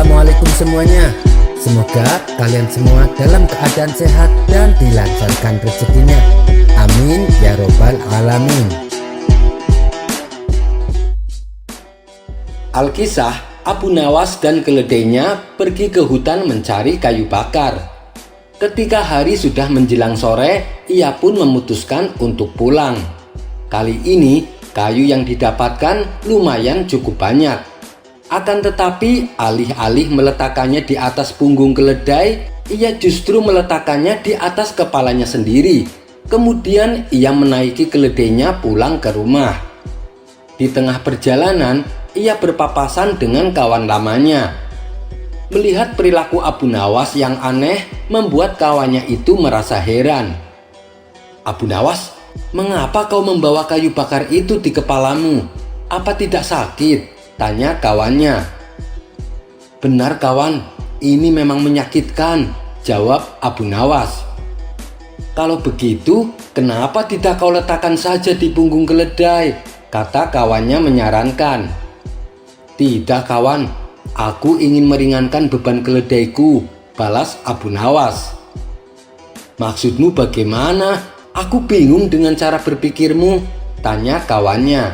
Assalamualaikum semuanya. Semoga kalian semua dalam keadaan sehat dan dilancarkan rezekinya. Amin ya robbal alamin. Alkisah, Abu Nawas dan keledainya pergi ke hutan mencari kayu bakar. Ketika hari sudah menjelang sore, ia pun memutuskan untuk pulang. Kali ini kayu yang didapatkan lumayan cukup banyak. Akan tetapi alih-alih meletakkannya di atas punggung keledai, ia justru meletakkannya di atas kepalanya sendiri. Kemudian ia menaiki keledainya pulang ke rumah. Di tengah perjalanan, ia berpapasan dengan kawan lamanya. Melihat perilaku Abu Nawas yang aneh membuat kawannya itu merasa heran. "Abu Nawas, mengapa kau membawa kayu bakar itu di kepalamu? Apa tidak sakit?" tanya kawannya. "Benar kawan, ini memang menyakitkan," jawab Abu Nawas. "Kalau begitu, kenapa tidak kau letakkan saja di punggung keledai?" kata kawannya menyarankan. "Tidak kawan, aku ingin meringankan beban keledaiku," balas Abu Nawas. "Maksudmu bagaimana? Aku bingung dengan cara berpikirmu," tanya kawannya.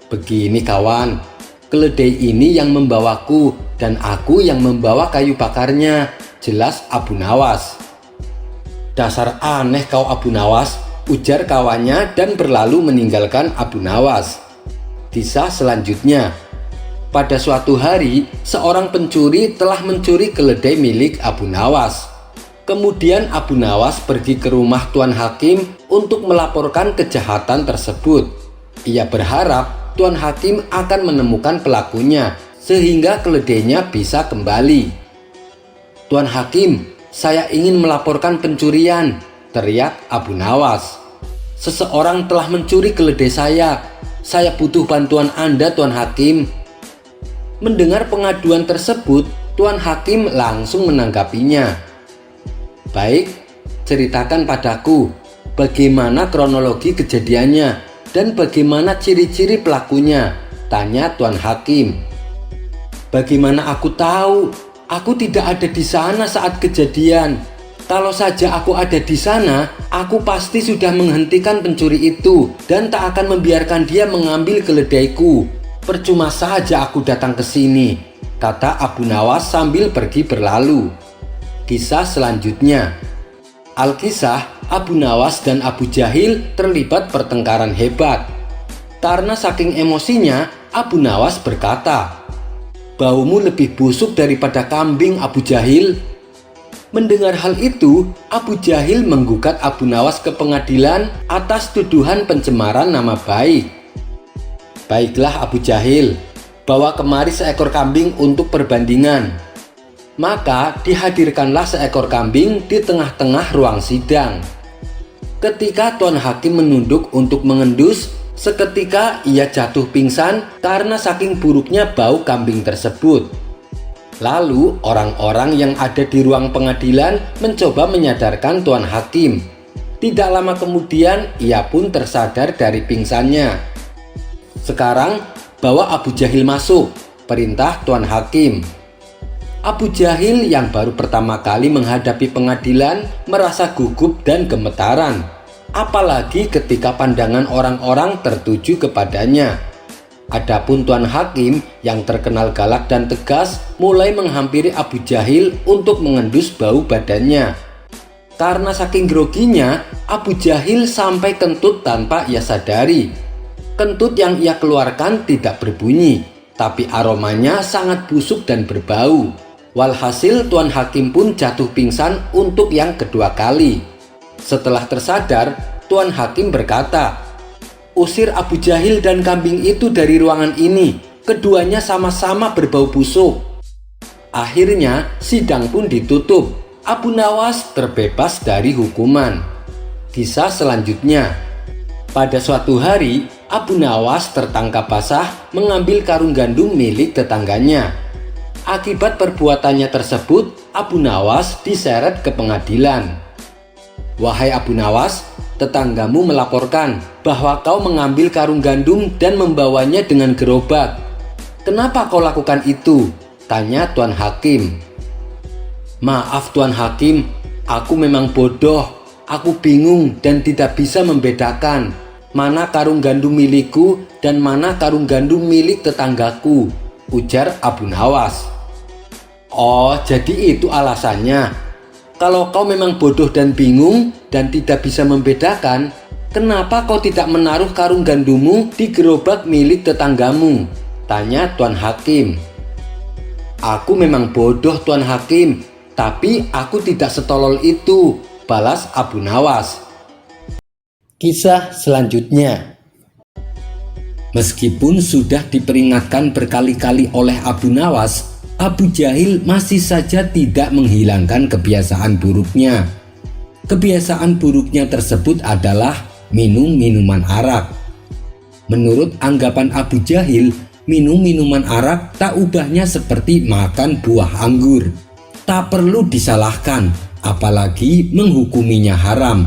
"Begini kawan, keledai ini yang membawaku dan aku yang membawa kayu bakarnya," jelas Abu Nawas. "Dasar aneh kau Abu Nawas," ujar kawannya dan berlalu meninggalkan Abu Nawas. Kisah selanjutnya. Pada suatu hari, seorang pencuri telah mencuri keledai milik Abu Nawas. Kemudian Abu Nawas pergi ke rumah Tuan Hakim untuk melaporkan kejahatan tersebut. Ia berharap Tuan Hakim akan menemukan pelakunya sehingga keledainya bisa kembali. "Tuan Hakim, saya ingin melaporkan pencurian," teriak Abu Nawas. "Seseorang telah mencuri keledai saya. Saya butuh bantuan Anda, Tuan Hakim." Mendengar pengaduan tersebut, Tuan Hakim langsung menanggapinya. "Baik, ceritakan padaku bagaimana kronologi kejadiannya dan bagaimana ciri-ciri pelakunya," tanya Tuan Hakim. "Bagaimana aku tahu? Aku tidak ada di sana saat kejadian. Kalau saja aku ada di sana, aku pasti sudah menghentikan pencuri itu dan tak akan membiarkan dia mengambil keledaiku. Percuma saja aku datang ke sini," kata Abu Nawas sambil pergi berlalu. Kisah selanjutnya. Alkisah, Abu Nawas dan Abu Jahil terlibat pertengkaran hebat. Karena saking emosinya, Abu Nawas berkata, "Baumu lebih busuk daripada kambing, Abu Jahil." Mendengar hal itu, Abu Jahil menggugat Abu Nawas ke pengadilan atas tuduhan pencemaran nama baik. "Baiklah Abu Jahil, bawa kemari seekor kambing untuk perbandingan." Maka dihadirkanlah seekor kambing di tengah-tengah ruang sidang. Ketika Tuan Hakim menunduk untuk mengendus, seketika ia jatuh pingsan karena saking buruknya bau kambing tersebut. Lalu orang-orang yang ada di ruang pengadilan mencoba menyadarkan Tuan Hakim. Tidak lama kemudian ia pun tersadar dari pingsannya. "Sekarang bawa Abu Jahil masuk," perintah Tuan Hakim. Abu Jahil yang baru pertama kali menghadapi pengadilan merasa gugup dan gemetaran, apalagi ketika pandangan orang-orang tertuju kepadanya. Adapun Tuan Hakim yang terkenal galak dan tegas mulai menghampiri Abu Jahil untuk mengendus bau badannya. Karena saking groginya, Abu Jahil sampai kentut tanpa ia sadari. Kentut yang ia keluarkan tidak berbunyi, tapi aromanya sangat busuk dan berbau. Walhasil Tuan Hakim pun jatuh pingsan untuk yang kedua kali. Setelah tersadar, Tuan Hakim berkata, "Usir Abu Jahil dan kambing itu dari ruangan ini. Keduanya sama-sama berbau busuk." Akhirnya sidang pun ditutup. Abu Nawas terbebas dari hukuman. Kisah selanjutnya. Pada suatu hari, Abu Nawas tertangkap basah mengambil karung gandum milik tetangganya. Akibat perbuatannya tersebut, Abu Nawas diseret ke pengadilan. "Wahai Abu Nawas, tetanggamu melaporkan bahwa kau mengambil karung gandum dan membawanya dengan gerobak. Kenapa kau lakukan itu?" Tanya Tuan Hakim. Maaf Tuan Hakim, aku memang bodoh. Aku bingung dan tidak bisa membedakan mana karung gandum milikku dan mana karung gandum milik tetanggaku, ujar Abu Nawas. Oh, jadi itu alasannya. Kalau kau memang bodoh dan bingung dan tidak bisa membedakan, kenapa kau tidak menaruh karung gandummu di gerobak milik tetanggamu? Tanya Tuan Hakim. Aku memang bodoh Tuan Hakim, tapi aku tidak setolol itu, balas Abu Nawas. Kisah selanjutnya. Meskipun sudah diperingatkan berkali-kali oleh Abu Nawas, Abu Jahil masih saja tidak menghilangkan kebiasaan buruknya. Kebiasaan buruknya tersebut adalah minum minuman arak. Menurut anggapan Abu Jahil, minum minuman arak tak ubahnya seperti makan buah anggur. Tak perlu disalahkan, apalagi menghukuminya haram.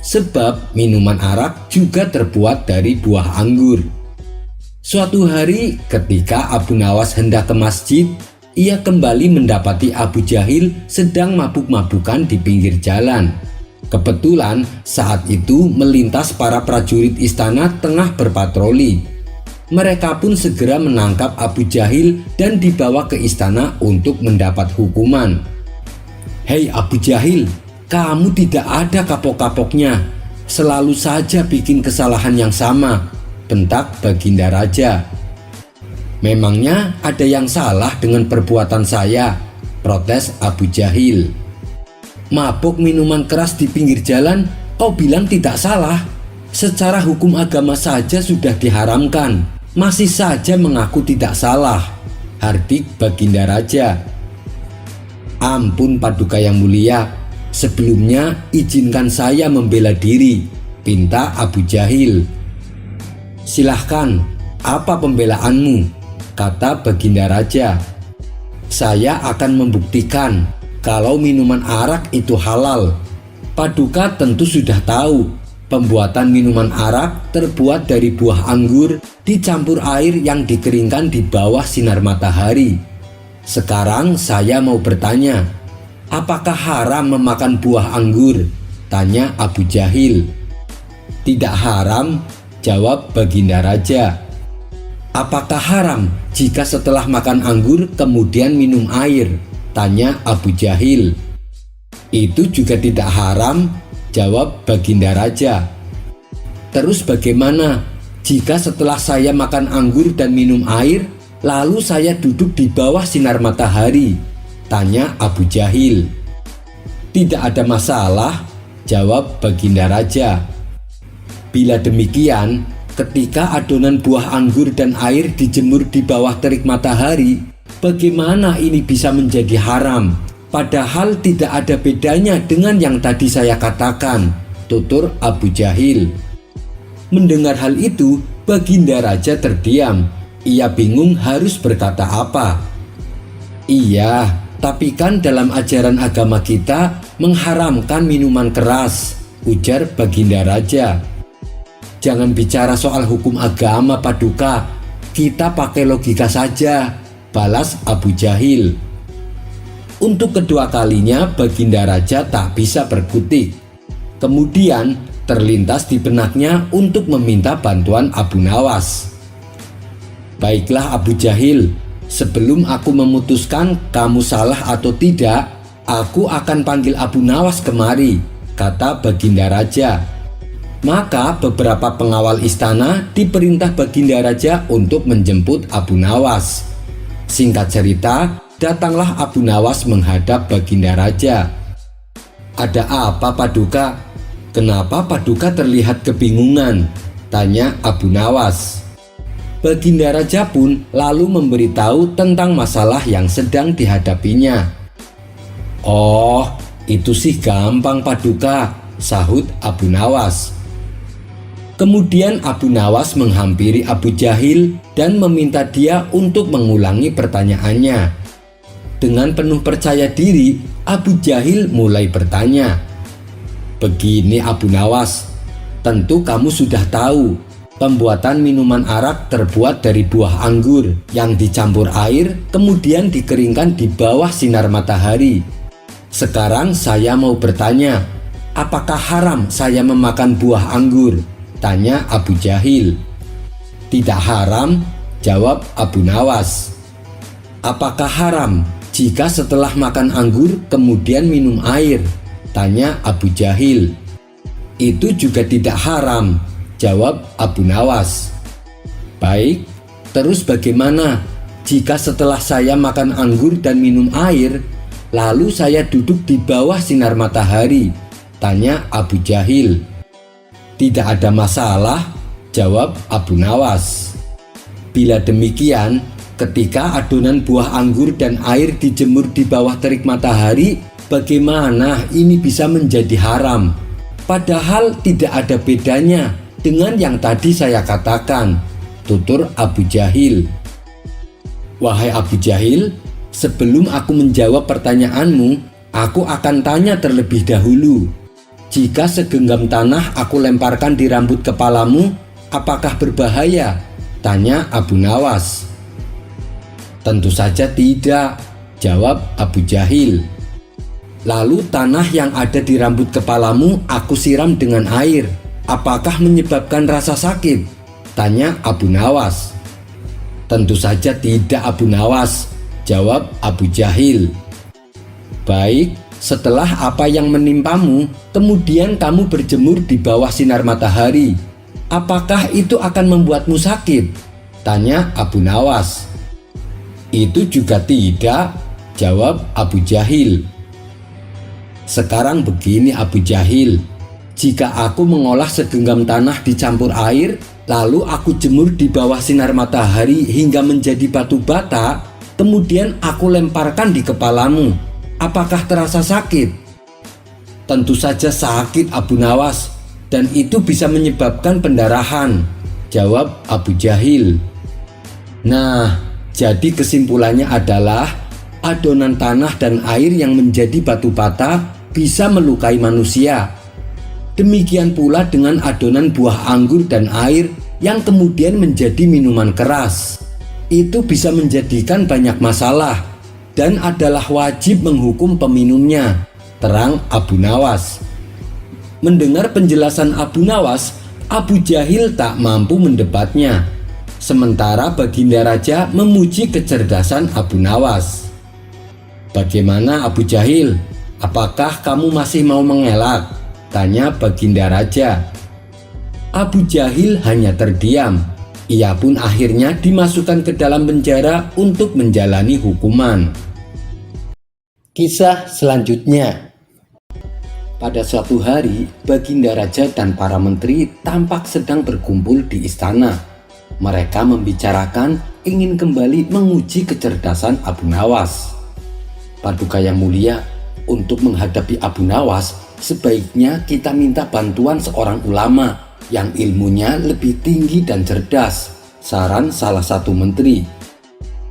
Sebab minuman arak juga terbuat dari buah anggur. Suatu hari ketika Abu Nawas hendak ke masjid, ia kembali mendapati Abu Jahil sedang mabuk-mabukan di pinggir jalan. Kebetulan saat itu melintas para prajurit istana tengah berpatroli. Mereka pun segera menangkap Abu Jahil dan dibawa ke istana untuk mendapat hukuman. Hei Abu Jahil, kamu tidak ada kapok-kapoknya, selalu saja bikin kesalahan yang sama, bentak Baginda Raja. Memangnya ada yang salah dengan perbuatan saya? Protes Abu Jahil. Mabuk minuman keras di pinggir jalan, kau bilang tidak salah. Secara hukum agama saja sudah diharamkan, masih saja mengaku tidak salah, hardik Baginda Raja. Ampun Paduka yang mulia, sebelumnya izinkan saya membela diri, pinta Abu Jahil. Silahkan, apa pembelaanmu? Kata Baginda Raja. Saya akan membuktikan kalau minuman arak itu halal. Paduka tentu sudah tahu pembuatan minuman arak terbuat dari buah anggur dicampur air yang dikeringkan di bawah sinar matahari. Sekarang saya mau bertanya, apakah haram memakan buah anggur? Tanya Abu Jahil. Tidak haram, jawab Baginda Raja. Apakah haram jika setelah makan anggur kemudian minum air? Tanya Abu Jahil. Itu juga tidak haram, jawab Baginda Raja. Terus bagaimana jika setelah saya makan anggur dan minum air, lalu saya duduk di bawah sinar matahari? Tanya Abu Jahil. Tidak ada masalah, jawab Baginda Raja. Bila demikian, ketika adonan buah anggur dan air dijemur di bawah terik matahari, bagaimana ini bisa menjadi haram? Padahal tidak ada bedanya dengan yang tadi saya katakan, tutur Abu Jahil. Mendengar hal itu, Baginda Raja terdiam. Ia bingung harus berkata apa. Iya, tapi kan dalam ajaran agama kita mengharamkan minuman keras, ujar Baginda Raja. Jangan bicara soal hukum agama Paduka, kita pakai logika saja, balas Abu Jahil. Untuk kedua kalinya Baginda Raja tak bisa berkutik. Kemudian terlintas di benaknya untuk meminta bantuan Abu Nawas. Baiklah Abu Jahil, sebelum aku memutuskan kamu salah atau tidak, aku akan panggil Abu Nawas kemari, kata Baginda Raja. Maka beberapa pengawal istana diperintah Baginda Raja untuk menjemput Abu Nawas. Singkat cerita, datanglah Abu Nawas menghadap Baginda Raja. Ada apa Paduka? Kenapa Paduka terlihat kebingungan? Tanya Abu Nawas. Baginda Raja pun lalu memberitahu tentang masalah yang sedang dihadapinya. Oh, itu sih gampang Paduka, sahut Abu Nawas. Kemudian Abu Nawas menghampiri Abu Jahil dan meminta dia untuk mengulangi pertanyaannya. Dengan penuh percaya diri, Abu Jahil mulai bertanya. Begini Abu Nawas, tentu kamu sudah tahu Pembuatan minuman arak terbuat dari buah anggur yang dicampur air kemudian dikeringkan di bawah sinar matahari. Sekarang saya mau bertanya, apakah haram saya memakan buah anggur? Tanya Abu Jahil. Tidak haram, jawab Abu Nawas. Apakah haram jika setelah makan anggur kemudian minum air? Tanya Abu Jahil. Itu juga tidak haram, jawab Abu Nawas. Baik, terus bagaimana jika setelah saya makan anggur dan minum air, lalu saya duduk di bawah sinar matahari? Tanya Abu Jahil. Tidak ada masalah, jawab Abu Nawas. Bila demikian, ketika adonan buah anggur dan air dijemur di bawah terik matahari, bagaimana ini bisa menjadi haram? Padahal tidak ada bedanya dengan yang tadi saya katakan, tutur Abu Jahil. Wahai Abu Jahil, sebelum aku menjawab pertanyaanmu, aku akan tanya terlebih dahulu. Jika segenggam tanah aku lemparkan di rambut kepalamu, apakah berbahaya? Tanya Abu Nawas. Tentu saja tidak, jawab Abu Jahil. Lalu tanah yang ada di rambut kepalamu aku siram dengan air. Apakah menyebabkan rasa sakit? Tanya Abu Nawas. Tentu saja tidak, Abu Nawas, jawab Abu Jahil. Baik, setelah apa yang menimpamu, kemudian kamu berjemur di bawah sinar matahari. Apakah itu akan membuatmu sakit? Tanya Abu Nawas. Itu juga tidak, jawab Abu Jahil. Sekarang begini Abu Jahil, jika aku mengolah segenggam tanah dicampur air, lalu aku jemur di bawah sinar matahari hingga menjadi batu bata, kemudian aku lemparkan di kepalamu, apakah terasa sakit? Tentu saja sakit, Abu Nawas, dan itu bisa menyebabkan pendarahan, jawab Abu Jahil. Nah, jadi kesimpulannya adalah adonan tanah dan air yang menjadi batu bata bisa melukai manusia. Demikian pula dengan adonan buah anggur dan air yang kemudian menjadi minuman keras. Itu bisa menjadikan banyak masalah dan adalah wajib menghukum peminumnya, terang Abu Nawas. Mendengar penjelasan Abu Nawas, Abu Jahil tak mampu mendebatnya. Sementara Baginda Raja memuji kecerdasan Abu Nawas. Bagaimana Abu Jahil? Apakah kamu masih mau mengelak? Tanya Baginda Raja. Abu Jahil hanya terdiam. Ia pun akhirnya dimasukkan ke dalam penjara untuk menjalani hukuman. Kisah selanjutnya. Pada suatu hari, Baginda Raja dan para menteri tampak sedang berkumpul di istana. Mereka membicarakan ingin kembali menguji kecerdasan Abu Nawas. Paduka yang mulia, untuk menghadapi Abu Nawas, sebaiknya kita minta bantuan seorang ulama yang ilmunya lebih tinggi dan cerdas, saran salah satu menteri.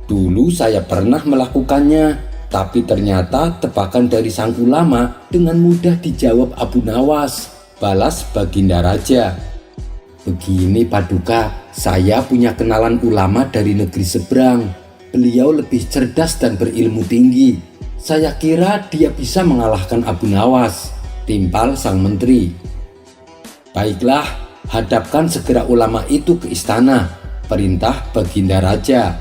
Dulu saya pernah melakukannya, tapi ternyata tebakan dari sang ulama dengan mudah dijawab Abu Nawas, balas Baginda Raja. Begini Paduka, saya punya kenalan ulama dari negeri seberang. Beliau lebih cerdas dan berilmu tinggi. Saya kira dia bisa mengalahkan Abu Nawas, timpal sang menteri. Baiklah, hadapkan segera ulama itu ke istana, perintah Baginda Raja.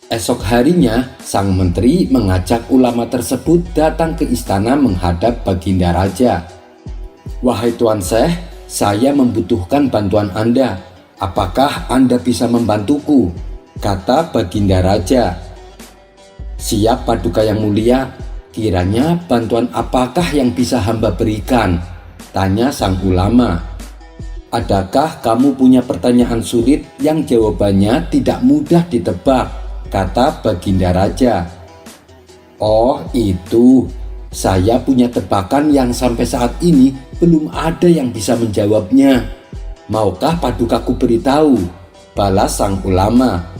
Esok harinya, sang menteri mengajak ulama tersebut datang ke istana menghadap Baginda Raja. Wahai Tuan Syekh, saya membutuhkan bantuan Anda. Apakah Anda bisa membantuku? Kata Baginda Raja. Siap Paduka yang mulia, kiranya bantuan apakah yang bisa hamba berikan? Tanya sang ulama. Adakah kamu punya pertanyaan sulit yang jawabannya tidak mudah ditebak? Kata Baginda Raja. Oh itu, saya punya tebakan yang sampai saat ini belum ada yang bisa menjawabnya. Maukah Padukaku beritahu? Balas sang ulama.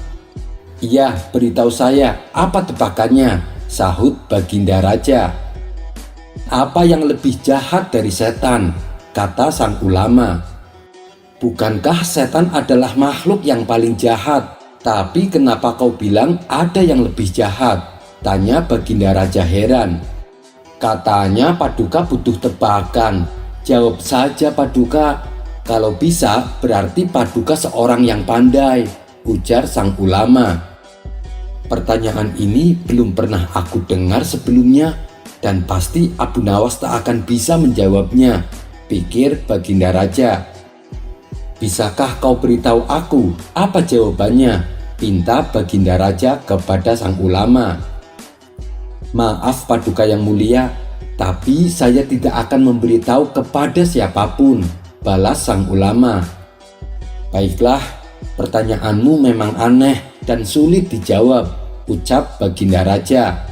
Iya, beritahu saya, apa tebakannya? Sahut Baginda Raja. Apa yang lebih jahat dari setan? Kata sang ulama. Bukankah setan adalah makhluk yang paling jahat? Tapi kenapa kau bilang ada yang lebih jahat? Tanya Baginda Raja heran. Katanya Paduka butuh tebakan. Jawab saja Paduka. Kalau bisa berarti Paduka seorang yang pandai, ujar sang ulama. Pertanyaan ini belum pernah aku dengar sebelumnya dan pasti Abu Nawas tak akan bisa menjawabnya, pikir Baginda Raja. Bisakah kau beritahu aku apa jawabannya? Pinta Baginda Raja kepada sang ulama. Maaf Paduka yang mulia, tapi saya tidak akan memberitahu kepada siapapun, balas sang ulama. Baiklah, pertanyaanmu memang aneh dan sulit dijawab, ucap Baginda Raja.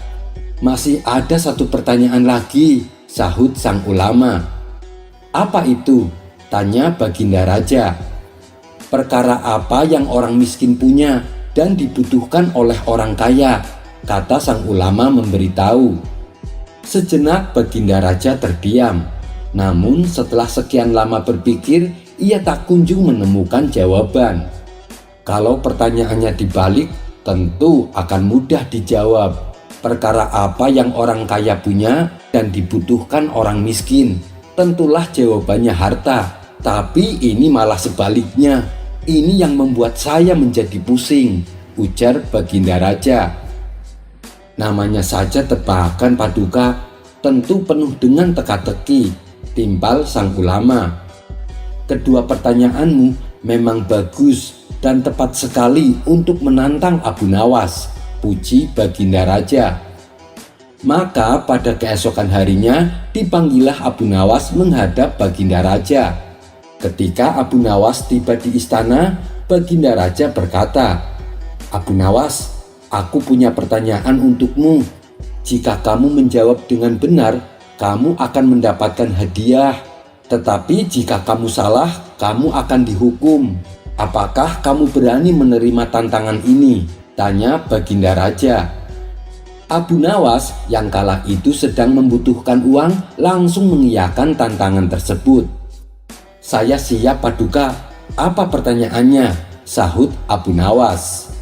Masih ada satu pertanyaan lagi, sahut sang ulama. Apa itu? Tanya Baginda Raja. Perkara apa yang orang miskin punya dan dibutuhkan oleh orang kaya? Kata sang ulama memberitahu. Sejenak Baginda Raja terdiam. Namun setelah sekian lama berpikir, ia tak kunjung menemukan jawaban. Kalau pertanyaannya dibalik, tentu akan mudah dijawab. Perkara apa yang orang kaya punya dan dibutuhkan orang miskin? Tentulah jawabannya harta. Tapi ini malah sebaliknya. Ini yang membuat saya menjadi pusing, ujar Baginda Raja. Namanya saja tebakan Paduka, tentu penuh dengan teka-teki, timpal sang ulama. Kedua pertanyaanmu memang bagus dan tepat sekali untuk menantang Abu Nawas, puji Baginda Raja. Maka pada keesokan harinya dipanggillah Abu Nawas menghadap Baginda Raja. Ketika Abu Nawas tiba di istana, Baginda Raja berkata, Abu Nawas, aku punya pertanyaan untukmu. Jika kamu menjawab dengan benar, kamu akan mendapatkan hadiah. Tetapi jika kamu salah, kamu akan dihukum. Apakah kamu berani menerima tantangan ini? Tanya Baginda Raja. Abu Nawas yang kala itu sedang membutuhkan uang langsung mengiyakan tantangan tersebut. Saya siap Paduka. Apa pertanyaannya? Sahut Abu Nawas.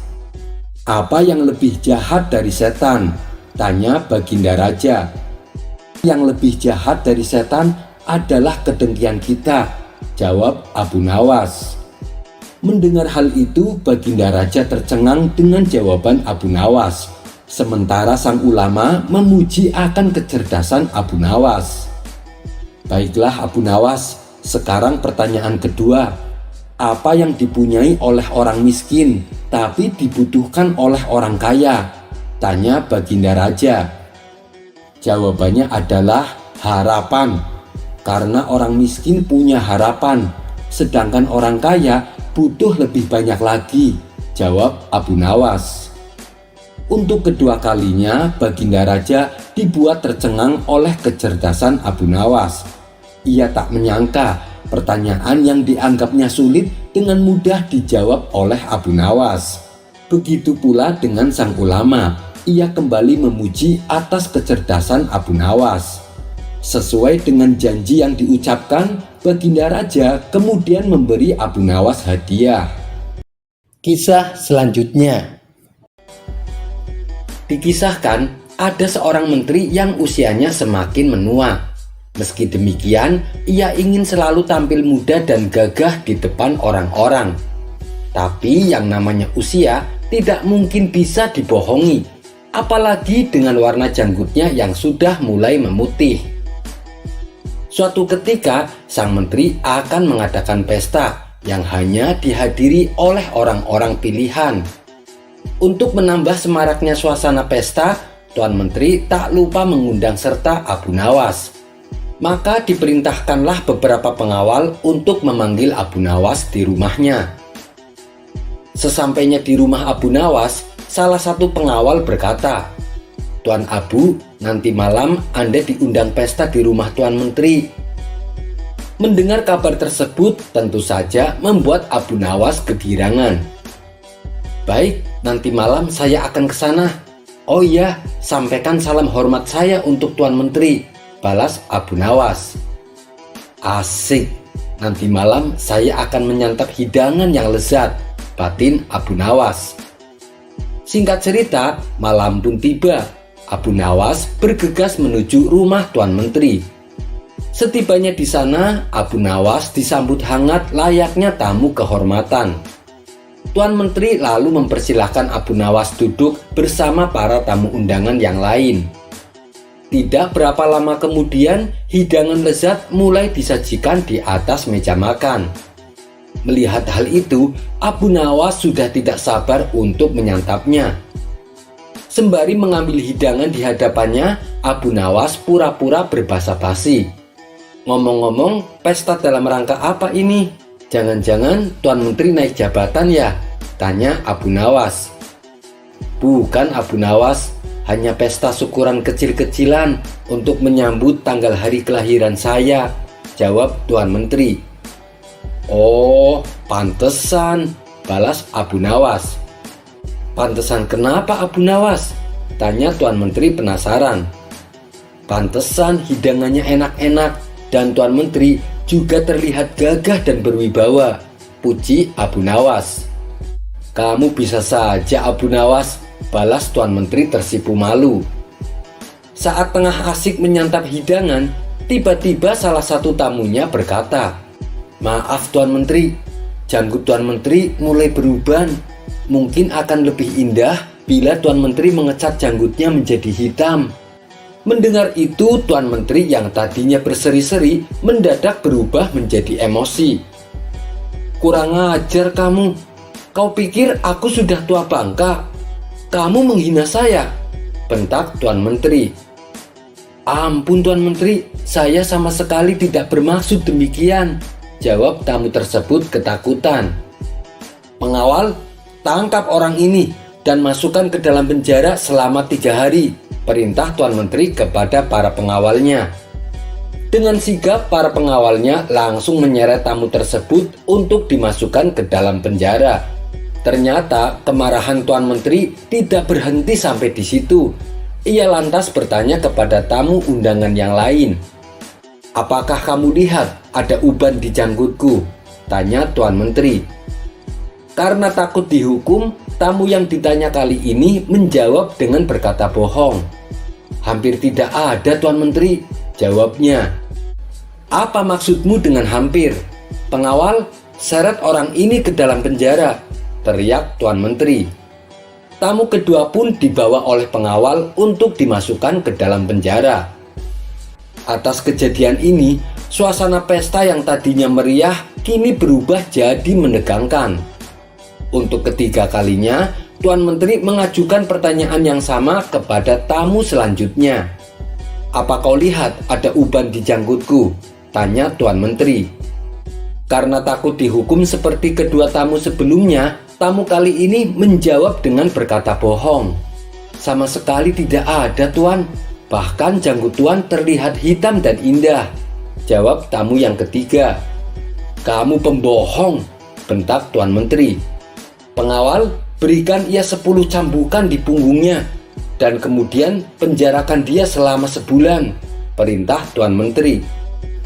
Apa yang lebih jahat dari setan? Tanya Baginda Raja. Yang lebih jahat dari setan adalah kedengkian kita, jawab Abu Nawas. Mendengar hal itu, Baginda Raja tercengang dengan jawaban Abu Nawas. Sementara sang ulama memuji akan kecerdasan Abu Nawas. Baiklah Abu Nawas, sekarang pertanyaan kedua. Apa yang dipunyai oleh orang miskin tapi dibutuhkan oleh orang kaya? Tanya Baginda Raja. Jawabannya adalah harapan. Karena orang miskin punya harapan, sedangkan orang kaya butuh lebih banyak lagi, jawab Abu Nawas. Untuk kedua kalinya Baginda Raja dibuat tercengang oleh kecerdasan Abu Nawas. Ia tak menyangka pertanyaan yang dianggapnya sulit dengan mudah dijawab oleh Abu Nawas. Begitu pula dengan sang ulama, ia kembali memuji atas kecerdasan Abu Nawas. Sesuai dengan janji yang diucapkan, Baginda Raja kemudian memberi Abu Nawas hadiah. Kisah selanjutnya. Dikisahkan ada seorang menteri yang usianya semakin menua. Meski demikian, ia ingin selalu tampil muda dan gagah di depan orang-orang. Tapi yang namanya usia tidak mungkin bisa dibohongi, apalagi dengan warna janggutnya yang sudah mulai memutih. Suatu ketika, sang menteri akan mengadakan pesta yang hanya dihadiri oleh orang-orang pilihan. Untuk menambah semaraknya suasana pesta, Tuan Menteri tak lupa mengundang serta Abu Nawas. Maka diperintahkanlah beberapa pengawal untuk memanggil Abu Nawas di rumahnya. Sesampainya di rumah Abu Nawas, salah satu pengawal berkata, Tuan Abu, nanti malam Anda diundang pesta di rumah Tuan Menteri. Mendengar kabar tersebut tentu saja membuat Abu Nawas kegirangan. Baik, nanti malam saya akan ke sana. Oh iya, sampaikan salam hormat saya untuk Tuan Menteri, balas Abu Nawas. Asik, Nanti malam saya akan menyantap hidangan yang lezat, batin Abu Nawas. Singkat cerita, malam pun tiba. Abu Nawas bergegas menuju rumah Tuan Menteri. Setibanya di sana, Abu Nawas disambut hangat layaknya tamu kehormatan. Tuan Menteri lalu mempersilahkan Abu Nawas duduk bersama para tamu undangan yang lain. Tidak berapa lama kemudian, hidangan lezat mulai disajikan di atas meja makan. Melihat hal itu, Abu Nawas sudah tidak sabar untuk menyantapnya. Sembari mengambil hidangan di hadapannya, Abu Nawas pura-pura berbasa-basi. "Ngomong-ngomong, pesta dalam rangka apa ini? Jangan-jangan Tuan Menteri naik jabatan ya?" tanya Abu Nawas. "Bukan Abu Nawas, hanya pesta syukuran kecil-kecilan untuk menyambut tanggal hari kelahiran saya," jawab Tuan Menteri. "Oh, pantesan," balas Abu Nawas. "Pantesan kenapa Abu Nawas?" tanya Tuan Menteri penasaran. "Pantesan hidangannya enak-enak dan Tuan Menteri juga terlihat gagah dan berwibawa," puji Abu Nawas. "Kamu bisa saja Abu Nawas," balas Tuan Menteri tersipu malu. Saat tengah asik menyantap hidangan, tiba-tiba salah satu tamunya berkata, "Maaf Tuan Menteri, janggut Tuan Menteri mulai beruban. Mungkin akan lebih indah bila Tuan Menteri mengecat janggutnya menjadi hitam." Mendengar itu, Tuan Menteri yang tadinya berseri-seri mendadak berubah menjadi emosi. "Kurang ajar kamu. Kau pikir aku sudah tua bangka? Kamu menghina saya," bentak Tuan Menteri. "Ampun Tuan Menteri, saya sama sekali tidak bermaksud demikian," jawab tamu tersebut ketakutan. "Pengawal, tangkap orang ini dan masukkan ke dalam penjara selama 3 hari, perintah Tuan Menteri kepada para pengawalnya. Dengan sigap para pengawalnya langsung menyeret tamu tersebut untuk dimasukkan ke dalam penjara. Ternyata kemarahan Tuan Menteri tidak berhenti sampai di situ. Ia lantas bertanya kepada tamu undangan yang lain. "Apakah kamu lihat ada uban di janggutku?" tanya Tuan Menteri. Karena takut dihukum, tamu yang ditanya kali ini menjawab dengan berkata bohong. "Hampir tidak ada Tuan Menteri," jawabnya. "Apa maksudmu dengan hampir? Pengawal, seret orang ini ke dalam penjara," teriak Tuan Menteri. Tamu kedua pun dibawa oleh pengawal untuk dimasukkan ke dalam penjara. Atas kejadian ini, suasana pesta yang tadinya meriah kini berubah jadi menegangkan. Untuk ketiga kalinya, Tuan Menteri mengajukan pertanyaan yang sama kepada tamu selanjutnya. "Apa kau lihat ada uban di janggutku?" tanya Tuan Menteri. Karena takut dihukum seperti kedua tamu sebelumnya, tamu kali ini menjawab dengan berkata bohong. "Sama sekali tidak ada Tuan, bahkan janggut Tuan terlihat hitam dan indah," jawab tamu yang ketiga. "Kamu pembohong," bentak Tuan Menteri. "Pengawal, berikan ia 10 cambukan di punggungnya dan kemudian penjarakan dia selama sebulan," perintah Tuan Menteri.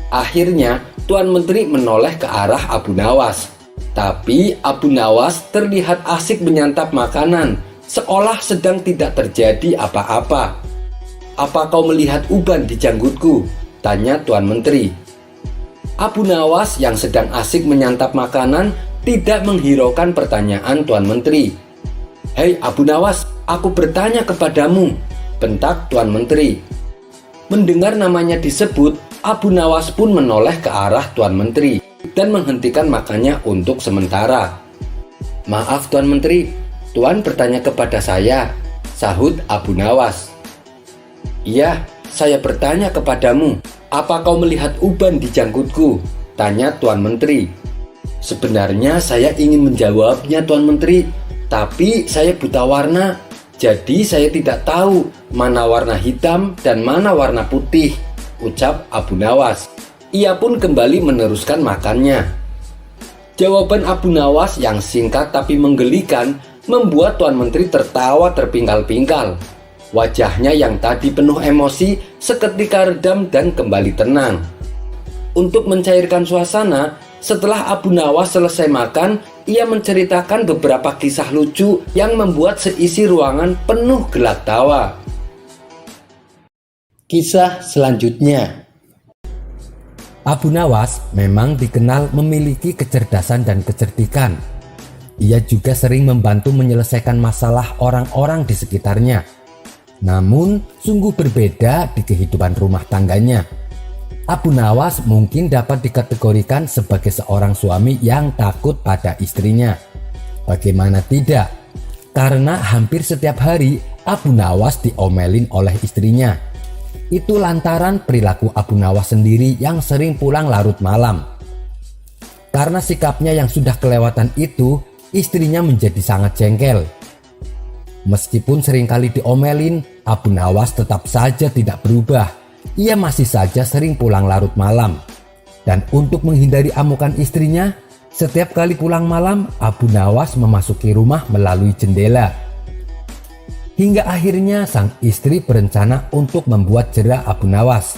Akhirnya Tuan Menteri menoleh ke arah Abu Nawas. Tapi Abu Nawas terlihat asik menyantap makanan, seolah sedang tidak terjadi apa-apa. "Apa kau melihat uban di janggutku?" tanya Tuan Menteri. Abu Nawas yang sedang asik menyantap makanan tidak menghiraukan pertanyaan Tuan Menteri. "Hei Abu Nawas, aku bertanya kepadamu," bentak Tuan Menteri. Mendengar namanya disebut, Abu Nawas pun menoleh ke arah Tuan Menteri dan menghentikan makannya untuk sementara. "Maaf Tuan Menteri, Tuan bertanya kepada saya," sahut Abu Nawas. "Iya, saya bertanya kepadamu, apa kau melihat uban di janggutku?" tanya Tuan Menteri. "Sebenarnya saya ingin menjawabnya Tuan Menteri, tapi saya buta warna, jadi saya tidak tahu mana warna hitam dan mana warna putih," ucap Abu Nawas. Ia pun kembali meneruskan makannya. Jawaban Abu Nawas yang singkat tapi menggelikan membuat Tuan Menteri tertawa terpingkal-pingkal. Wajahnya yang tadi penuh emosi seketika redam dan kembali tenang. Untuk mencairkan suasana, Setelah Abu Nawas selesai makan, ia menceritakan beberapa kisah lucu yang membuat seisi ruangan penuh gelak tawa. Kisah selanjutnya. Abu Nawas memang dikenal memiliki kecerdasan dan kecerdikan. Ia juga sering membantu menyelesaikan masalah orang-orang di sekitarnya. Namun, sungguh berbeda di kehidupan rumah tangganya. Abu Nawas mungkin dapat dikategorikan sebagai seorang suami yang takut pada istrinya. Bagaimana tidak? Karena hampir setiap hari Abu Nawas diomelin oleh istrinya. Itu lantaran perilaku Abu Nawas sendiri yang sering pulang larut malam. Karena sikapnya yang sudah kelewatan itu, istrinya menjadi sangat jengkel. Meskipun seringkali diomelin, Abu Nawas tetap saja tidak berubah. Ia masih saja sering pulang larut malam. Dan untuk menghindari amukan istrinya, setiap kali pulang malam, Abu Nawas memasuki rumah melalui jendela. Hingga akhirnya sang istri berencana untuk membuat jera Abu Nawas.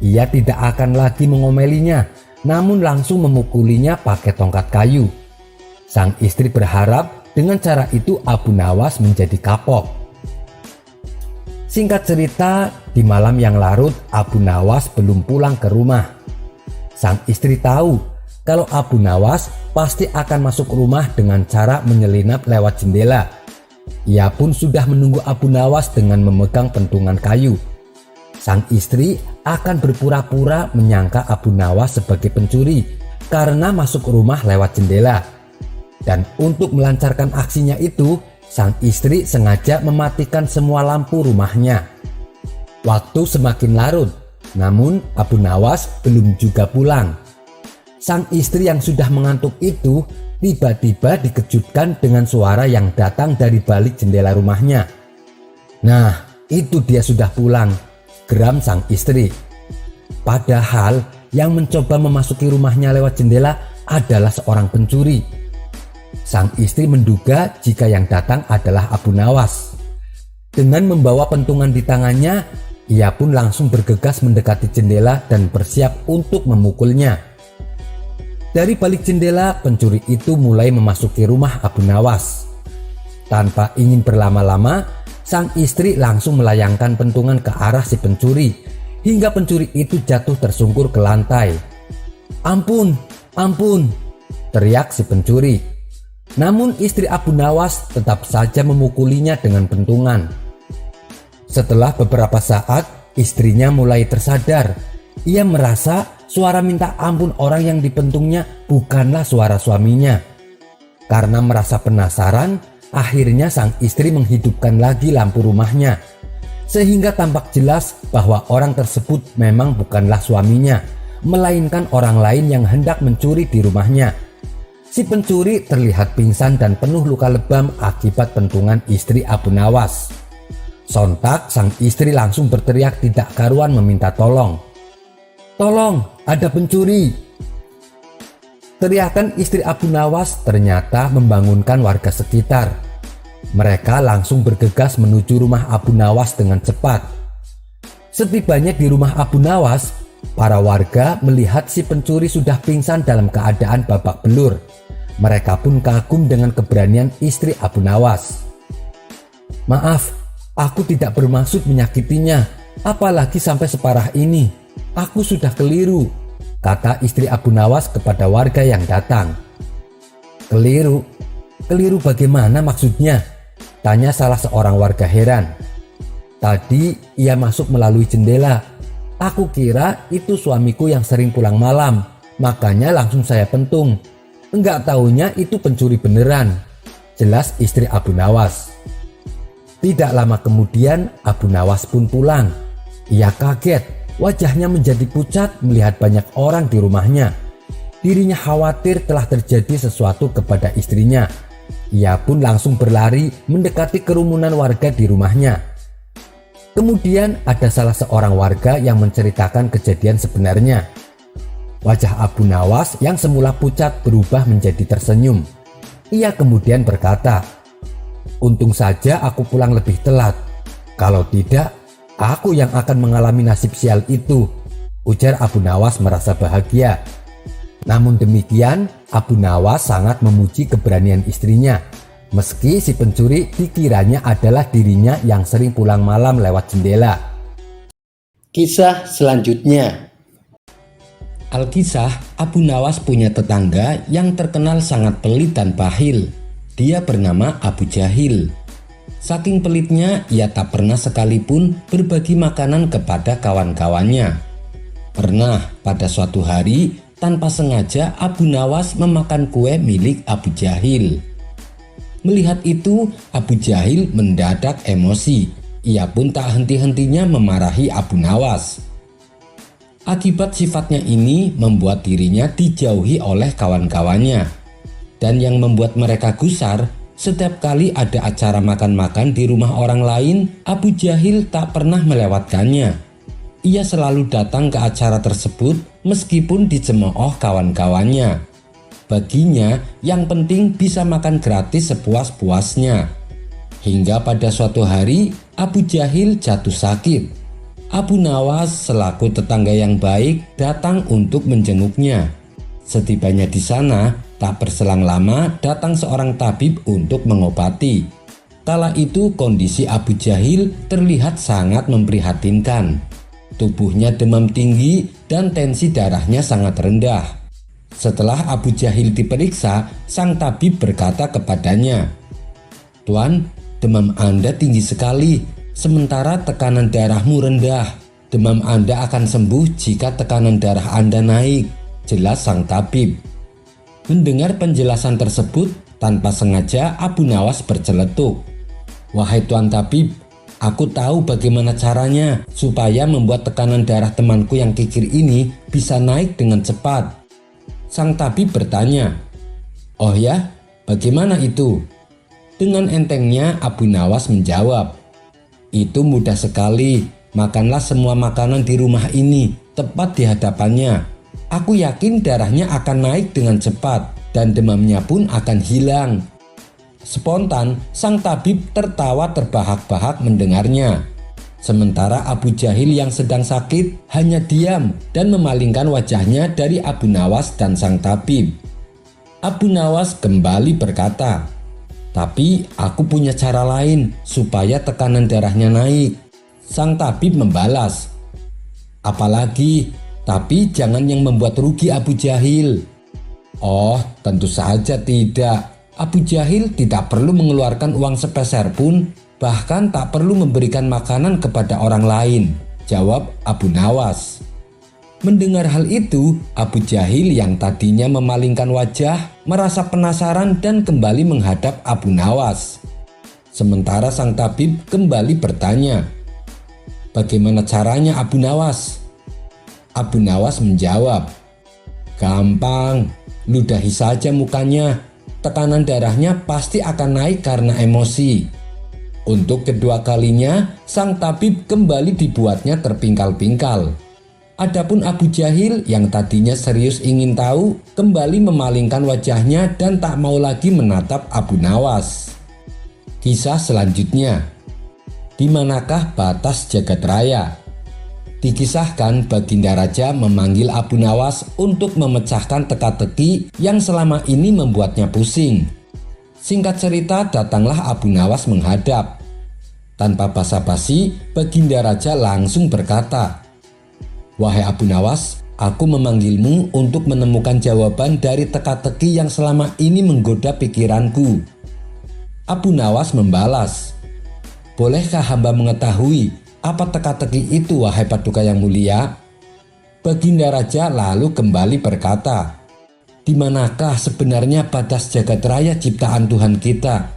Ia tidak akan lagi mengomelinya, namun langsung memukulinya pakai tongkat kayu. Sang istri berharap dengan cara itu Abu Nawas menjadi kapok. Singkat cerita, di malam yang larut Abu Nawas belum pulang ke rumah. Sang istri tahu kalau Abu Nawas pasti akan masuk rumah dengan cara menyelinap lewat jendela. Ia pun sudah menunggu Abu Nawas dengan memegang pentungan kayu. Sang istri akan berpura-pura menyangka Abu Nawas sebagai pencuri karena masuk rumah lewat jendela. Dan untuk melancarkan aksinya itu, sang istri sengaja mematikan semua lampu rumahnya. Waktu semakin larut, namun Abu Nawas belum juga pulang. Sang istri yang sudah mengantuk itu tiba-tiba dikejutkan dengan suara yang datang dari balik jendela rumahnya. Nah, itu dia sudah pulang, geram sang istri. Padahal yang mencoba memasuki rumahnya lewat jendela adalah seorang pencuri. Sang istri menduga jika yang datang adalah Abu Nawas. Dengan membawa pentungan di tangannya, ia pun langsung bergegas mendekati jendela dan bersiap untuk memukulnya. Dari balik jendela, pencuri itu mulai memasuki rumah Abu Nawas. Tanpa ingin berlama-lama, sang istri langsung melayangkan pentungan ke arah si pencuri, hingga pencuri itu jatuh tersungkur ke lantai. "Ampun, ampun!" teriak si pencuri. Namun istri Abu Nawas tetap saja memukulinya dengan pentungan. Setelah beberapa saat, istrinya mulai tersadar. Ia merasa suara minta ampun orang yang dipentungnya bukanlah suara suaminya. Karena merasa penasaran, akhirnya sang istri menghidupkan lagi lampu rumahnya. Sehingga tampak jelas bahwa orang tersebut memang bukanlah suaminya, melainkan orang lain yang hendak mencuri di rumahnya. Si pencuri terlihat pingsan dan penuh luka lebam akibat pentungan istri Abu Nawas. Sontak sang istri langsung berteriak tidak karuan meminta tolong. "Tolong, ada pencuri!" Teriakan istri Abu Nawas ternyata membangunkan warga sekitar. Mereka langsung bergegas menuju rumah Abu Nawas dengan cepat. Setibanya di rumah Abu Nawas, para warga melihat si pencuri sudah pingsan dalam keadaan babak belur. Mereka pun kagum dengan keberanian istri Abu Nawas. "Maaf, aku tidak bermaksud menyakitinya, apalagi sampai separah ini. Aku sudah keliru," kata istri Abu Nawas kepada warga yang datang. "Keliru? Keliru bagaimana maksudnya?" tanya salah seorang warga heran. "Tadi ia masuk melalui jendela. Aku kira itu suamiku yang sering pulang malam, makanya langsung saya pentung. Enggak taunya itu pencuri beneran," jelas istri Abu Nawas. Tidak lama kemudian Abu Nawas pun pulang. Ia kaget, wajahnya menjadi pucat melihat banyak orang di rumahnya. Dirinya khawatir telah terjadi sesuatu kepada istrinya. Ia pun langsung berlari mendekati kerumunan warga di rumahnya. Kemudian ada salah seorang warga yang menceritakan kejadian sebenarnya. Wajah Abu Nawas yang semula pucat berubah menjadi tersenyum. Ia kemudian berkata, "Untung saja aku pulang lebih telat. Kalau tidak, aku yang akan mengalami nasib sial itu," ujar Abu Nawas merasa bahagia. Namun demikian, Abu Nawas sangat memuji keberanian istrinya. Meski si pencuri dikiranya adalah dirinya yang sering pulang malam lewat jendela. Kisah selanjutnya. Alkisah, Abu Nawas punya tetangga yang terkenal sangat pelit dan bahil. Dia bernama Abu Jahil. Saking pelitnya, ia tak pernah sekalipun berbagi makanan kepada kawan-kawannya. Pernah pada suatu hari, tanpa sengaja Abu Nawas memakan kue milik Abu Jahil. Melihat itu, Abu Jahil mendadak emosi. Ia pun tak henti-hentinya memarahi Abu Nawas. Akibat sifatnya ini membuat dirinya dijauhi oleh kawan-kawannya. Dan yang membuat mereka gusar, setiap kali ada acara makan-makan di rumah orang lain, Abu Jahil tak pernah melewatkannya. Ia selalu datang ke acara tersebut meskipun dicemooh kawan-kawannya. Baginya, yang penting bisa makan gratis sepuas-puasnya. Hingga pada suatu hari, Abu Jahil jatuh sakit. Abu Nawas selaku tetangga yang baik datang untuk menjenguknya. Setibanya di sana, tak berselang lama datang seorang tabib untuk mengobati. Kala itu kondisi Abu Jahil terlihat sangat memprihatinkan. Tubuhnya demam tinggi dan tensi darahnya sangat rendah. Setelah Abu Jahil diperiksa, sang tabib berkata kepadanya, "Tuan, demam Anda tinggi sekali, sementara tekanan darahmu rendah. Demam Anda akan sembuh jika tekanan darah Anda naik," jelas sang tabib. Mendengar penjelasan tersebut, tanpa sengaja Abu Nawas berceletuk, "Wahai Tuan Tabib, aku tahu bagaimana caranya supaya membuat tekanan darah temanku yang kikir ini bisa naik dengan cepat." Sang tabib bertanya, "Oh ya, bagaimana itu?" Dengan entengnya Abu Nawas menjawab, "Itu mudah sekali, makanlah semua makanan di rumah ini tepat di hadapannya. Aku yakin darahnya akan naik dengan cepat dan demamnya pun akan hilang." Spontan, sang tabib tertawa terbahak-bahak mendengarnya. Sementara Abu Jahil yang sedang sakit hanya diam dan memalingkan wajahnya dari Abu Nawas dan sang tabib. Abu Nawas kembali berkata, "Tapi aku punya cara lain supaya tekanan darahnya naik." Sang tabib membalas, "Apalagi? Tapi jangan yang membuat rugi Abu Jahil." "Oh, tentu saja tidak. Abu Jahil tidak perlu mengeluarkan uang sepeser pun, bahkan tak perlu memberikan makanan kepada orang lain," jawab Abu Nawas. Mendengar hal itu, Abu Jahil yang tadinya memalingkan wajah merasa penasaran dan kembali menghadap Abu Nawas. Sementara sang tabib kembali bertanya, "Bagaimana caranya Abu Nawas?" Abu Nawas menjawab, "Gampang, ludahi saja mukanya. Tekanan darahnya pasti akan naik karena emosi." Untuk kedua kalinya, sang tabib kembali dibuatnya terpingkal-pingkal. Adapun Abu Jahil yang tadinya serius ingin tahu, kembali memalingkan wajahnya dan tak mau lagi menatap Abu Nawas. Kisah selanjutnya. Di manakah batas jagat raya? Dikisahkan Baginda Raja memanggil Abu Nawas untuk memecahkan teka-teki yang selama ini membuatnya pusing. Singkat cerita, datanglah Abu Nawas menghadap. Tanpa basa-basi, Baginda Raja langsung berkata, "Wahai Abu Nawas, aku memanggilmu untuk menemukan jawaban dari teka-teki yang selama ini menggoda pikiranku." Abu Nawas membalas, "Bolehkah hamba mengetahui apa teka-teki itu, wahai Paduka yang mulia?" Baginda Raja lalu kembali berkata, "Di manakah sebenarnya batas jagat raya ciptaan Tuhan kita?"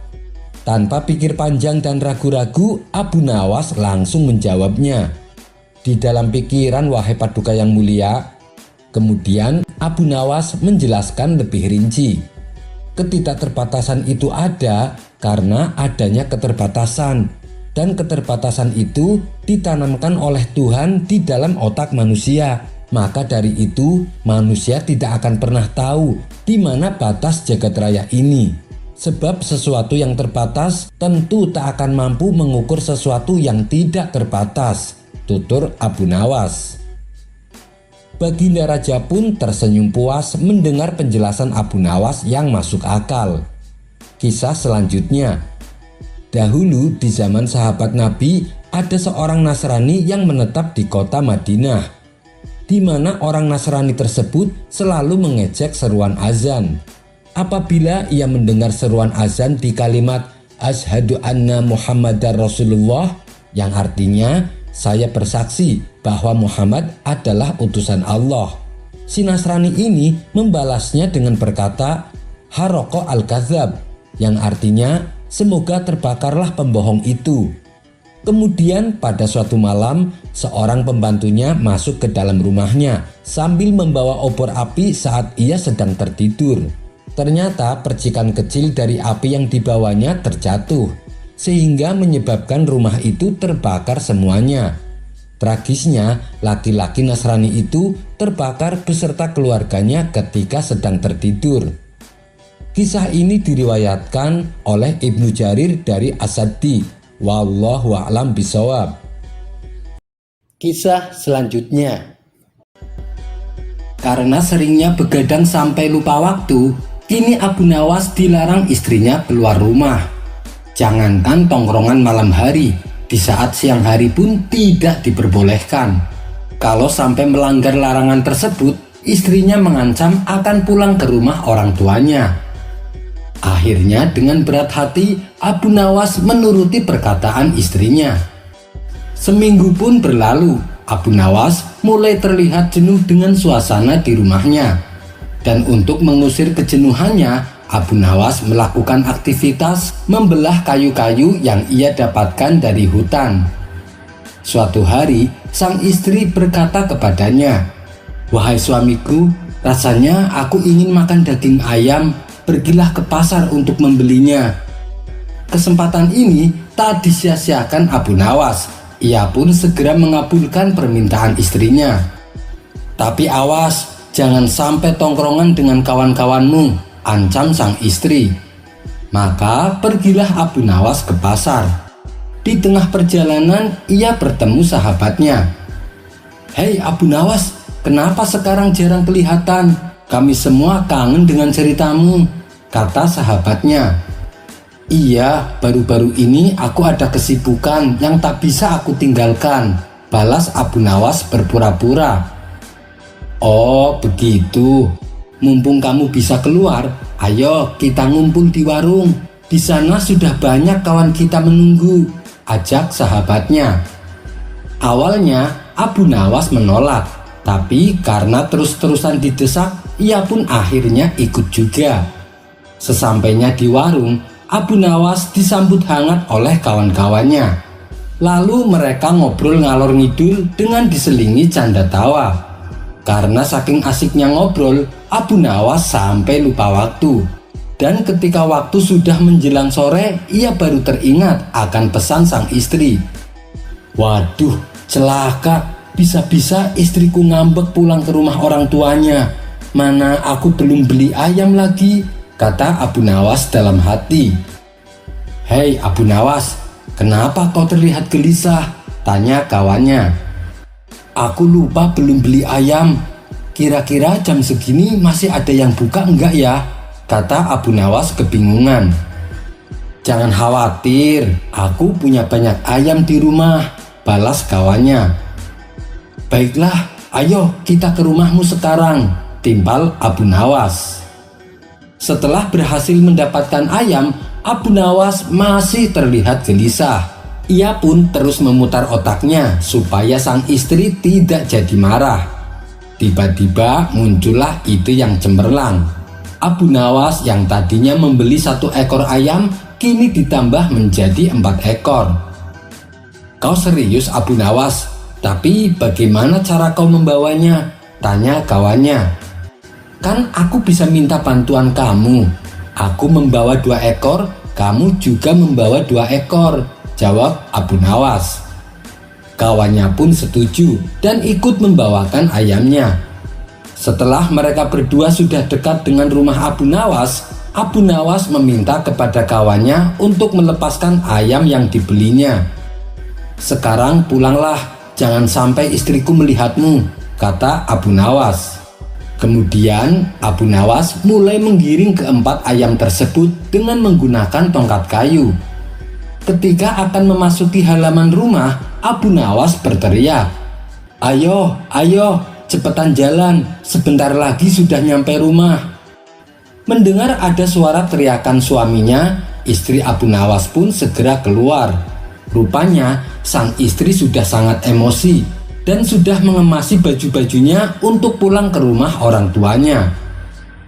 Tanpa pikir panjang dan ragu-ragu, Abu Nawas langsung menjawabnya, "Di dalam pikiran, wahai Paduka yang mulia." Kemudian Abu Nawas menjelaskan lebih rinci. Ketidakterbatasan itu ada karena adanya keterbatasan. Dan keterbatasan itu ditanamkan oleh Tuhan di dalam otak manusia. Maka dari itu, manusia tidak akan pernah tahu di mana batas jagat raya ini. Sebab sesuatu yang terbatas tentu tak akan mampu mengukur sesuatu yang tidak terbatas, tutur Abu Nawas. Baginda Raja pun tersenyum puas mendengar penjelasan Abu Nawas yang masuk akal. Kisah selanjutnya. Dahulu di zaman sahabat Nabi ada seorang Nasrani yang menetap di kota Madinah, di mana orang Nasrani tersebut selalu mengejek seruan azan. Apabila ia mendengar seruan azan di kalimat Asyhadu anna Muhammadar Rasulullah, yang artinya saya bersaksi bahwa Muhammad adalah utusan Allah, si Nasrani ini membalasnya dengan berkata Haroko al-Kadzab, yang artinya semoga terbakarlah pembohong itu. Kemudian pada suatu malam, seorang pembantunya masuk ke dalam rumahnya sambil membawa obor api saat ia sedang tertidur. Ternyata percikan kecil dari api yang dibawanya terjatuh, sehingga menyebabkan rumah itu terbakar semuanya. Tragisnya, laki-laki Nasrani itu terbakar beserta keluarganya ketika sedang tertidur. Kisah ini diriwayatkan oleh Ibnu Jarir dari As-Saddi. Wallahu a'lam bishawab. Kisah selanjutnya. Karena seringnya begadang sampai lupa waktu, kini Abu Nawas dilarang istrinya keluar rumah. Jangankan tongkrongan malam hari, di saat siang hari pun tidak diperbolehkan. Kalau sampai melanggar larangan tersebut, istrinya mengancam akan pulang ke rumah orang tuanya. Akhirnya dengan berat hati, Abu Nawas menuruti perkataan istrinya. Seminggu pun berlalu, Abu Nawas mulai terlihat jenuh dengan suasana di rumahnya. Dan untuk mengusir kejenuhannya, Abu Nawas melakukan aktivitas membelah kayu-kayu yang ia dapatkan dari hutan. Suatu hari, sang istri berkata kepadanya, "Wahai suamiku, rasanya aku ingin makan daging ayam, pergilah ke pasar untuk membelinya." Kesempatan ini tak disia-siakan Abu Nawas. Ia pun segera mengabulkan permintaan istrinya. "Tapi awas, jangan sampai tongkrongan dengan kawan-kawanmu," ancam sang istri. Maka pergilah Abu Nawas ke pasar. Di tengah perjalanan ia bertemu sahabatnya. "Hei Abu Nawas, kenapa sekarang jarang kelihatan? Kami semua kangen dengan ceritamu," kata sahabatnya. "Iya, baru-baru ini aku ada kesibukan yang tak bisa aku tinggalkan," balas Abu Nawas berpura-pura. "Oh begitu. Mumpung kamu bisa keluar, ayo kita ngumpul di warung. Di sana sudah banyak kawan kita menunggu," ajak sahabatnya. Awalnya Abu Nawas menolak, tapi karena terus-terusan didesak, ia pun akhirnya ikut juga. Sesampainya di warung, Abu Nawas disambut hangat oleh kawan-kawannya. Lalu mereka ngobrol ngalor ngidul dengan diselingi canda tawa. Karena saking asiknya ngobrol, Abu Nawas sampai lupa waktu. Dan ketika waktu sudah menjelang sore, ia baru teringat akan pesan sang istri. "Waduh, celaka, bisa-bisa istriku ngambek pulang ke rumah orang tuanya. Mana aku belum beli ayam lagi," kata Abu Nawas dalam hati. "Hei Abu Nawas, kenapa kau terlihat gelisah?" tanya kawannya. "Aku lupa belum beli ayam. Kira-kira jam segini masih ada yang buka enggak ya?" kata Abu Nawas kebingungan. "Jangan khawatir, aku punya banyak ayam di rumah," balas kawannya. "Baiklah, ayo kita ke rumahmu sekarang," timpal Abu Nawas. Setelah berhasil mendapatkan ayam, Abu Nawas masih terlihat gelisah. Ia pun terus memutar otaknya supaya sang istri tidak jadi marah. Tiba-tiba muncullah ide yang cemerlang. Abu Nawas yang tadinya membeli 1 ekor ayam kini ditambah menjadi 4 ekor. "Kau serius Abu Nawas? Tapi bagaimana cara kau membawanya?" tanya kawannya. "Kan aku bisa minta bantuan kamu. Aku membawa 2 ekor, kamu juga membawa 2 ekor, jawab Abu Nawas. Kawannya pun setuju dan ikut membawakan ayamnya. Setelah mereka berdua sudah dekat dengan rumah Abu Nawas meminta kepada kawannya untuk melepaskan ayam yang dibelinya. "Sekarang pulanglah, jangan sampai istriku melihatmu," kata Abu Nawas. Kemudian Abu Nawas mulai menggiring keempat ayam tersebut dengan menggunakan tongkat kayu. Ketika akan memasuki halaman rumah, Abu Nawas berteriak, "Ayo, ayo, cepetan jalan, sebentar lagi sudah nyampe rumah." Mendengar ada suara teriakan suaminya, istri Abu Nawas pun segera keluar. Rupanya sang istri sudah sangat emosi dan sudah mengemasi baju-bajunya untuk pulang ke rumah orang tuanya.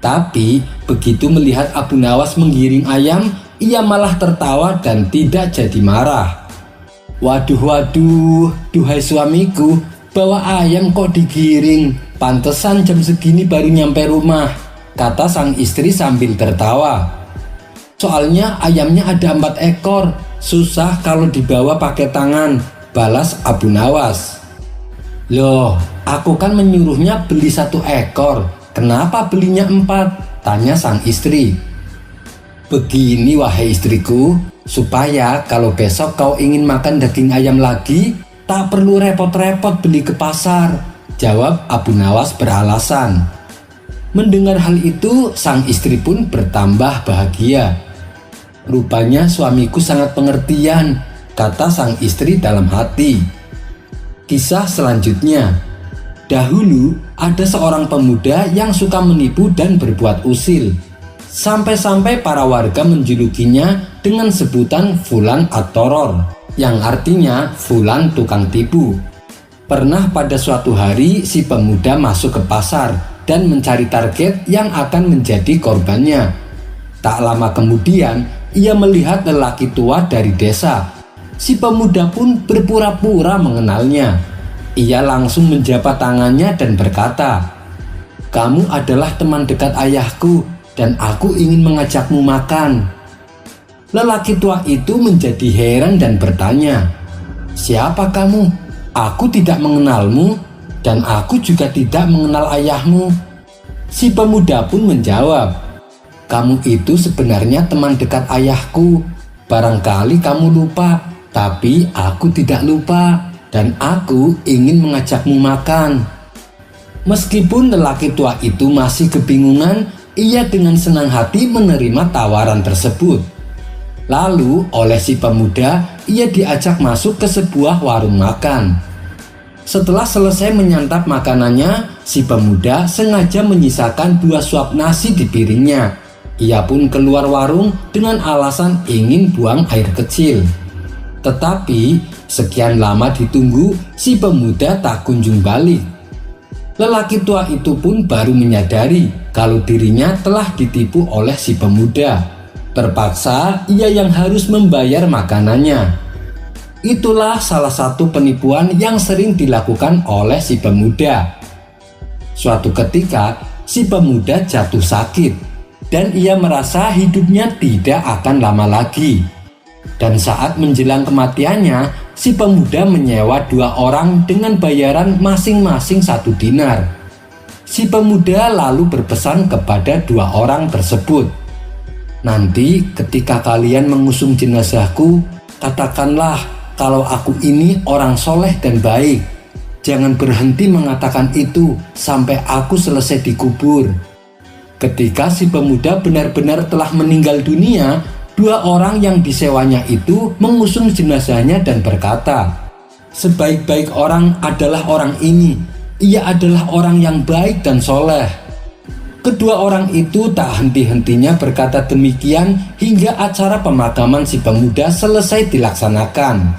Tapi begitu melihat Abu Nawas menggiring ayam, ia malah tertawa dan tidak jadi marah. "Waduh, waduh, duhai suamiku, bawa ayam kok digiring? Pantesan jam segini baru nyampe rumah," kata sang istri sambil tertawa. "Soalnya ayamnya ada 4 ekor, susah kalau dibawa pakai tangan," balas Abu Nawas. "Loh, aku kan menyuruhnya beli 1 ekor, kenapa belinya 4? Tanya sang istri. "Begini wahai istriku, supaya kalau besok kau ingin makan daging ayam lagi, tak perlu repot-repot beli ke pasar," jawab Abu Nawas beralasan. Mendengar hal itu, sang istri pun bertambah bahagia. "Rupanya suamiku sangat pengertian," kata sang istri dalam hati. Kisah selanjutnya. Dahulu ada seorang pemuda yang suka menipu dan berbuat usil. Sampai-sampai para warga menjulukinya dengan sebutan Fulan At-Toror, yang artinya Fulan tukang tipu. Pernah pada suatu hari si pemuda masuk ke pasar dan mencari target yang akan menjadi korbannya. Tak lama kemudian ia melihat lelaki tua dari desa. Si pemuda pun berpura-pura mengenalnya. Ia langsung menjabat tangannya dan berkata, "Kamu adalah teman dekat ayahku dan aku ingin mengajakmu makan." Lelaki tua itu menjadi heran dan bertanya, "Siapa kamu? Aku tidak mengenalmu dan aku juga tidak mengenal ayahmu." Si pemuda pun menjawab, "Kamu itu sebenarnya teman dekat ayahku. Barangkali kamu lupa. Tapi aku tidak lupa dan aku ingin mengajakmu makan." Meskipun lelaki tua itu masih kebingungan, ia dengan senang hati menerima tawaran tersebut. Lalu oleh si pemuda, ia diajak masuk ke sebuah warung makan. Setelah selesai menyantap makanannya, si pemuda sengaja menyisakan 2 suap nasi di piringnya. Ia pun keluar warung dengan alasan ingin buang air kecil. Tetapi sekian lama ditunggu, si pemuda tak kunjung balik. Lelaki tua itu pun baru menyadari kalau dirinya telah ditipu oleh si pemuda. Terpaksa ia yang harus membayar makanannya. Itulah salah satu penipuan yang sering dilakukan oleh si pemuda. Suatu ketika, si pemuda jatuh sakit dan ia merasa hidupnya tidak akan lama lagi. Dan saat menjelang kematiannya, si pemuda menyewa 2 orang dengan bayaran masing-masing 1 dinar. Si pemuda lalu berpesan kepada 2 orang tersebut, "Nanti ketika kalian mengusung jenazahku, katakanlah kalau aku ini orang soleh dan baik. Jangan berhenti mengatakan itu sampai aku selesai dikubur." Ketika si pemuda benar-benar telah meninggal dunia, 2 orang yang disewanya itu mengusung jenazahnya dan berkata, "Sebaik-baik orang adalah orang ini. Ia adalah orang yang baik dan soleh." Kedua orang itu tak henti-hentinya berkata demikian hingga acara pemakaman si pemuda selesai dilaksanakan.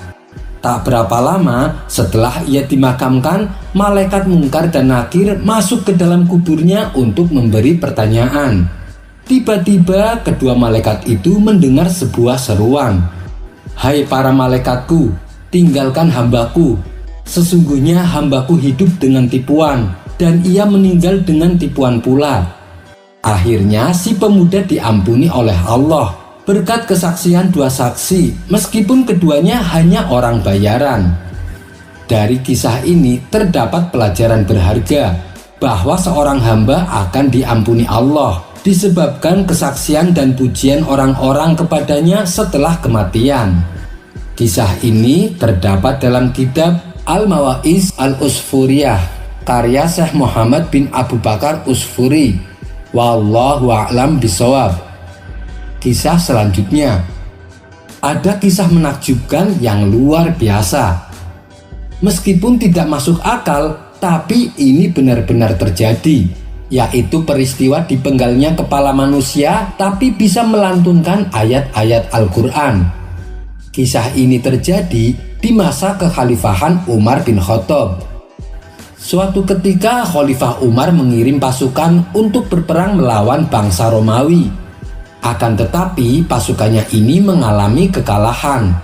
Tak berapa lama setelah ia dimakamkan, malaikat Mungkar dan Nakir masuk ke dalam kuburnya untuk memberi pertanyaan. Tiba-tiba kedua malaikat itu mendengar sebuah seruan, "Hai para malaikatku, tinggalkan hambaku. Sesungguhnya hambaku hidup dengan tipuan dan ia meninggal dengan tipuan pula." Akhirnya si pemuda diampuni oleh Allah berkat kesaksian 2 saksi, meskipun keduanya hanya orang bayaran. Dari kisah ini terdapat pelajaran berharga bahwa seorang hamba akan diampuni Allah disebabkan kesaksian dan pujian orang-orang kepadanya setelah kematian. Kisah ini terdapat dalam kitab Al-Mawa'iz Al-Usfuriyah karya Syekh Muhammad bin Abu Bakar Usfuri. Wallahu a'lam bishawab. Kisah selanjutnya, ada kisah menakjubkan yang luar biasa. Meskipun tidak masuk akal, tapi ini benar-benar terjadi, yaitu peristiwa dipenggalnya kepala manusia tapi bisa melantunkan ayat-ayat Al-Quran. Kisah ini terjadi di masa kekhalifahan Umar bin Khattab. Suatu ketika Khalifah Umar mengirim pasukan untuk berperang melawan bangsa Romawi. Akan tetapi pasukannya ini mengalami kekalahan,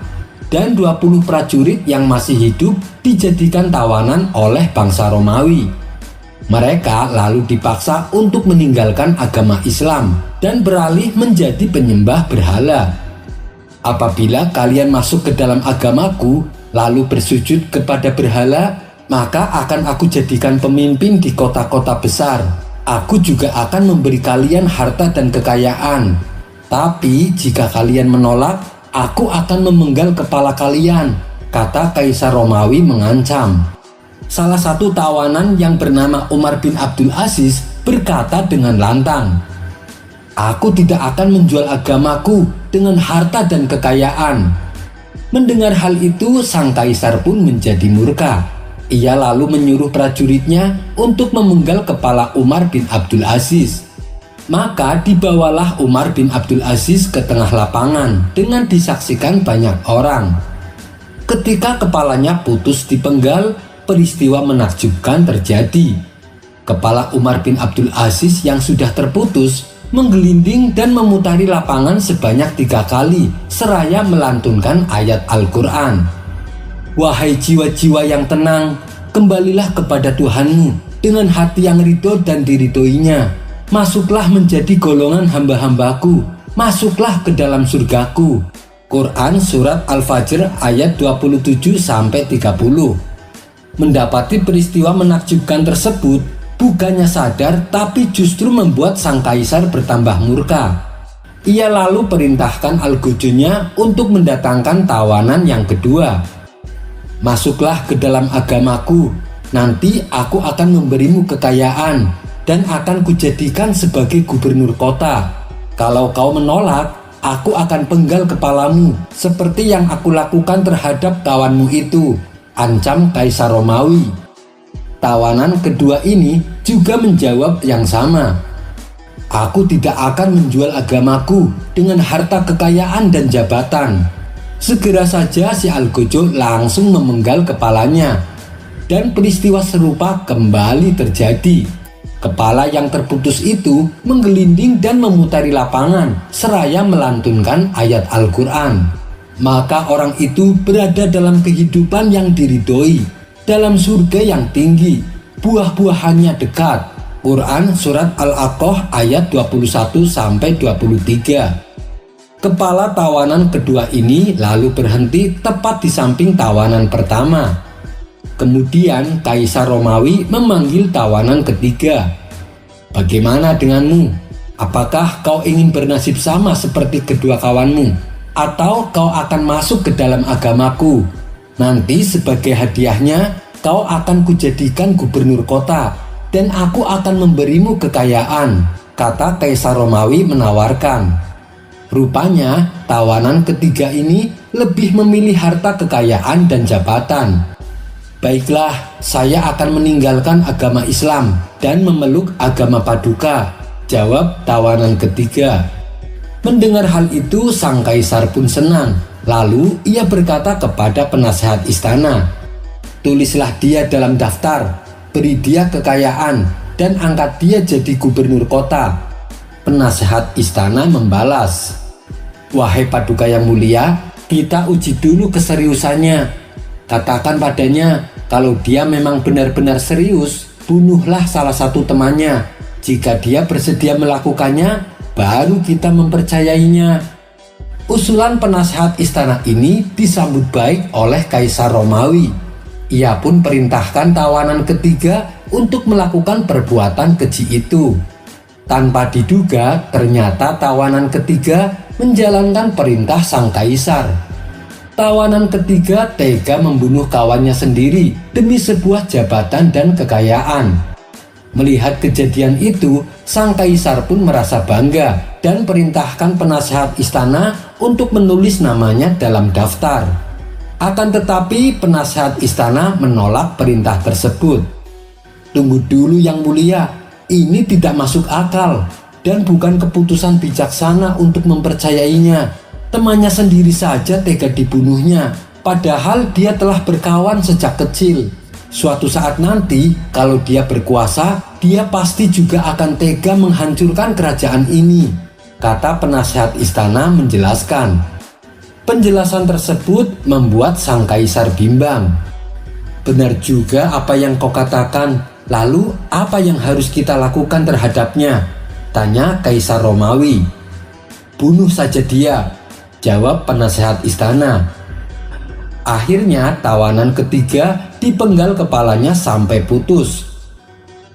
dan 20 prajurit yang masih hidup dijadikan tawanan oleh bangsa Romawi. Mereka lalu dipaksa untuk meninggalkan agama Islam dan beralih menjadi penyembah berhala. Apabila kalian masuk ke dalam agamaku lalu bersujud kepada berhala, maka akan aku jadikan pemimpin di kota-kota besar. Aku juga akan memberi kalian harta dan kekayaan. Tapi jika kalian menolak, aku akan memenggal kepala kalian, kata Kaisar Romawi mengancam. Salah satu tawanan yang bernama Umar bin Abdul Aziz berkata dengan lantang, "Aku tidak akan menjual agamaku dengan harta dan kekayaan." Mendengar hal itu, sang kaisar pun menjadi murka. Ia lalu menyuruh prajuritnya untuk memenggal kepala Umar bin Abdul Aziz. Maka dibawalah Umar bin Abdul Aziz ke tengah lapangan dengan disaksikan banyak orang. Ketika kepalanya putus dipenggal, peristiwa menakjubkan terjadi. Kepala Umar bin Abdul Aziz yang sudah terputus menggelinding dan memutari lapangan sebanyak 3 kali seraya melantunkan ayat Al-Quran. "Wahai jiwa-jiwa yang tenang, kembalilah kepada Tuhanmu dengan hati yang ridho dan diridhoinya. Masuklah menjadi golongan hamba-hambaku, masuklah ke dalam surgaku." Quran Surat Al-Fajr ayat 27-30. Mendapati peristiwa menakjubkan tersebut, bukannya sadar tapi justru membuat sang kaisar bertambah murka. Ia lalu perintahkan algojonya untuk mendatangkan tawanan yang kedua. "Masuklah ke dalam agamaku, nanti aku akan memberimu kekayaan dan akan kujadikan sebagai gubernur kota. Kalau kau menolak, aku akan penggal kepalamu seperti yang aku lakukan terhadap kawanmu itu," ancam Kaisar Romawi. Tawanan kedua ini juga menjawab yang sama. "Aku tidak akan menjual agamaku dengan harta kekayaan dan jabatan." Segera saja si algojo langsung memenggal kepalanya, dan peristiwa serupa kembali terjadi. Kepala yang terputus itu menggelinding dan memutari lapangan seraya melantunkan ayat Al-Quran. Maka orang itu berada dalam kehidupan yang diridhoi, dalam surga yang tinggi, buah-buahannya dekat. Quran Surat Al-Aqah ayat 21-23. Kepala tawanan kedua ini lalu berhenti tepat di samping tawanan pertama. Kemudian Kaisar Romawi memanggil tawanan ketiga. "Bagaimana denganmu? Apakah kau ingin bernasib sama seperti kedua kawanmu? Atau kau akan masuk ke dalam agamaku? Nanti sebagai hadiahnya kau akan kujadikan gubernur kota, dan aku akan memberimu kekayaan," kata Kaisar Romawi menawarkan. Rupanya tawanan ketiga ini lebih memilih harta kekayaan dan jabatan. "Baiklah, saya akan meninggalkan agama Islam dan memeluk agama Paduka," jawab tawanan ketiga. Mendengar hal itu, sang kaisar pun senang. Lalu ia berkata kepada penasehat istana, "Tulislah dia dalam daftar, beri dia kekayaan, dan angkat dia jadi gubernur kota." Penasehat istana membalas, "Wahai Paduka yang mulia, kita uji dulu keseriusannya. Katakan padanya, kalau dia memang benar-benar serius, bunuhlah salah satu temannya. Jika dia bersedia melakukannya, baru kita mempercayainya." Usulan penasehat istana ini disambut baik oleh Kaisar Romawi. Ia pun perintahkan tawanan ketiga untuk melakukan perbuatan keji itu. Tanpa diduga, ternyata tawanan ketiga menjalankan perintah sang kaisar. tawanan ketiga tega membunuh kawannya sendiri demi sebuah jabatan dan kekayaan. Melihat kejadian itu, sang kaisar pun merasa bangga dan perintahkan penasehat istana untuk menulis namanya dalam daftar. Akan tetapi penasehat istana menolak perintah tersebut. "Tunggu dulu yang mulia, ini tidak masuk akal dan bukan keputusan bijaksana untuk mempercayainya. Temannya sendiri saja tega dibunuhnya, padahal dia telah berkawan sejak kecil. Suatu saat nanti, kalau dia berkuasa, dia pasti juga akan tega menghancurkan kerajaan ini," kata penasehat istana menjelaskan. Penjelasan tersebut membuat sang kaisar bimbang. "Benar juga apa yang kau katakan, lalu apa yang harus kita lakukan terhadapnya?" tanya Kaisar Romawi. "Bunuh saja dia," jawab penasehat istana. Akhirnya tawanan ketiga dipenggal kepalanya sampai putus.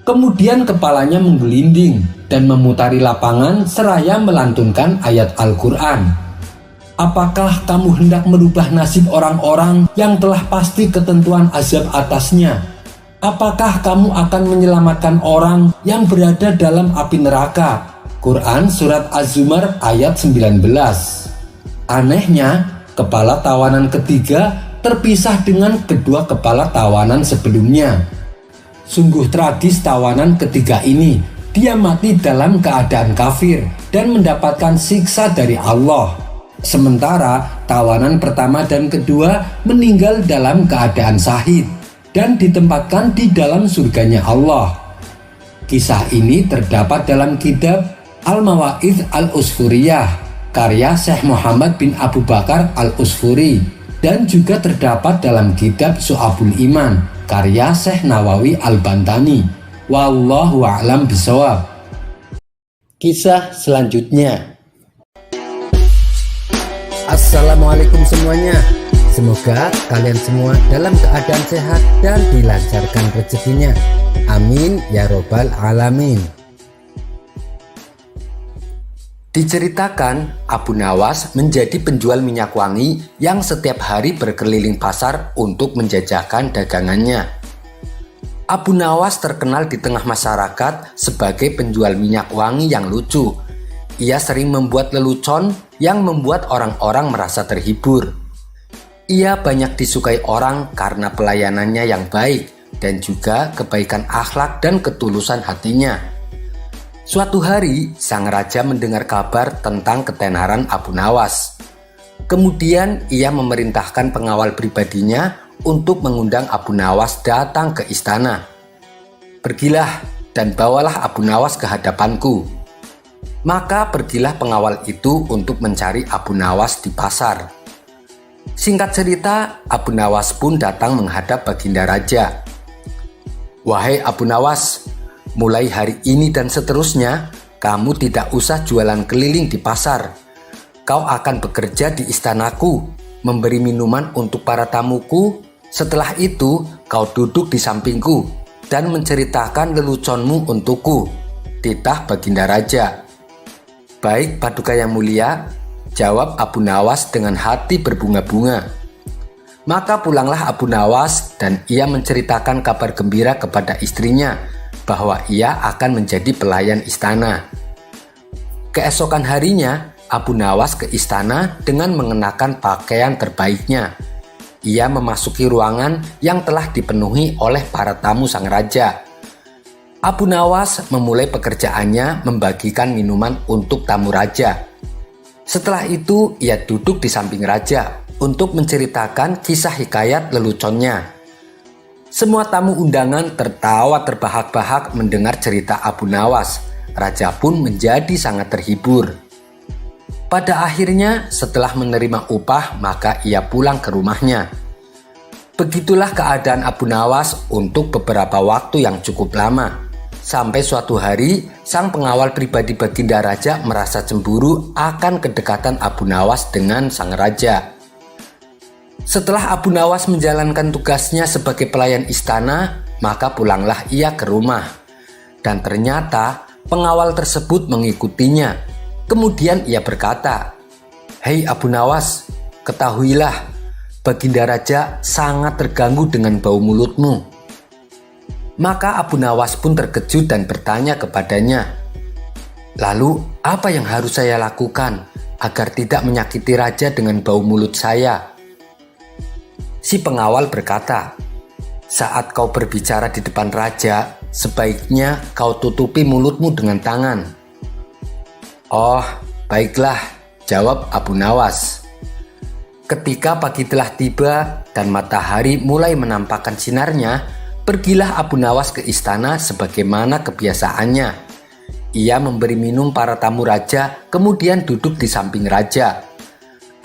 Kemudian kepalanya menggelinding dan memutari lapangan seraya melantunkan ayat Al-Quran. "Apakah kamu hendak merubah nasib orang-orang yang telah pasti ketentuan azab atasnya? Apakah kamu akan menyelamatkan orang yang berada dalam api neraka?" Quran Surat Az-Zumar ayat 19. Anehnya, kepala tawanan ketiga terpisah dengan kedua kepala tawanan sebelumnya. Sungguh tragis tawanan ketiga ini. Dia mati dalam keadaan kafir dan mendapatkan siksa dari Allah. Sementara tawanan pertama dan kedua meninggal dalam keadaan syahid dan ditempatkan di dalam surganya Allah. Kisah ini terdapat dalam kitab Al-Mawa'idh Al-Usfuriyah karya Syekh Muhammad bin Abu Bakar Al-Usfuri, dan juga terdapat dalam kitab Syu'abul Iman karya Syekh Nawawi Al-Bantani. Wallahu a'lam bishawab. Kisah selanjutnya. Assalamualaikum semuanya. Semoga kalian semua dalam keadaan sehat dan dilancarkan rezekinya. Amin ya robbal alamin. Diceritakan, Abu Nawas menjadi penjual minyak wangi yang setiap hari berkeliling pasar untuk menjajakan dagangannya. Abu Nawas terkenal di tengah masyarakat sebagai penjual minyak wangi yang lucu. Ia sering membuat lelucon yang membuat orang-orang merasa terhibur. Ia banyak disukai orang karena pelayanannya yang baik dan juga kebaikan akhlak dan ketulusan hatinya. Suatu hari, sang raja mendengar kabar tentang ketenaran Abu Nawas. Kemudian ia memerintahkan pengawal pribadinya untuk mengundang Abu Nawas datang ke istana. "Pergilah dan bawalah Abu Nawas ke hadapanku." Maka pergilah pengawal itu untuk mencari Abu Nawas di pasar. Singkat cerita, Abu Nawas pun datang menghadap baginda raja. "Wahai Abu Nawas, mulai hari ini dan seterusnya, kamu tidak usah jualan keliling di pasar. Kau akan bekerja di istanaku, memberi minuman untuk para tamuku. Setelah itu, kau duduk di sampingku dan menceritakan leluconmu untukku," titah baginda raja. "Baik, Paduka yang mulia," jawab Abu Nawas dengan hati berbunga-bunga. Maka pulanglah Abu Nawas dan ia menceritakan kabar gembira kepada istrinya bahwa ia akan menjadi pelayan istana. Keesokan harinya, Abu Nawas ke istana dengan mengenakan pakaian terbaiknya. Ia memasuki ruangan yang telah dipenuhi oleh para tamu sang raja. Abu Nawas memulai pekerjaannya membagikan minuman untuk tamu raja. Setelah itu, ia duduk di samping raja untuk menceritakan kisah hikayat leluconnya. Semua tamu undangan tertawa terbahak-bahak mendengar cerita Abu Nawas. Raja pun menjadi sangat terhibur. Pada akhirnya, setelah menerima upah, maka ia pulang ke rumahnya. Begitulah keadaan Abu Nawas untuk beberapa waktu yang cukup lama. Sampai suatu hari, sang pengawal pribadi baginda raja merasa cemburu akan kedekatan Abu Nawas dengan sang raja. Setelah Abu Nawas menjalankan tugasnya sebagai pelayan istana, maka pulanglah ia ke rumah. Dan ternyata pengawal tersebut mengikutinya. Kemudian ia berkata, "Hei Abu Nawas, ketahuilah Baginda Raja sangat terganggu dengan bau mulutmu." Maka Abu Nawas pun terkejut dan bertanya kepadanya, "Lalu apa yang harus saya lakukan agar tidak menyakiti raja dengan bau mulut saya?" Si pengawal berkata, "Saat kau berbicara di depan raja, sebaiknya kau tutupi mulutmu dengan tangan." "Oh, baiklah," jawab Abu Nawas. Ketika pagi telah tiba dan matahari mulai menampakkan sinarnya, pergilah Abu Nawas ke istana sebagaimana kebiasaannya. Ia memberi minum para tamu raja, kemudian duduk di samping raja.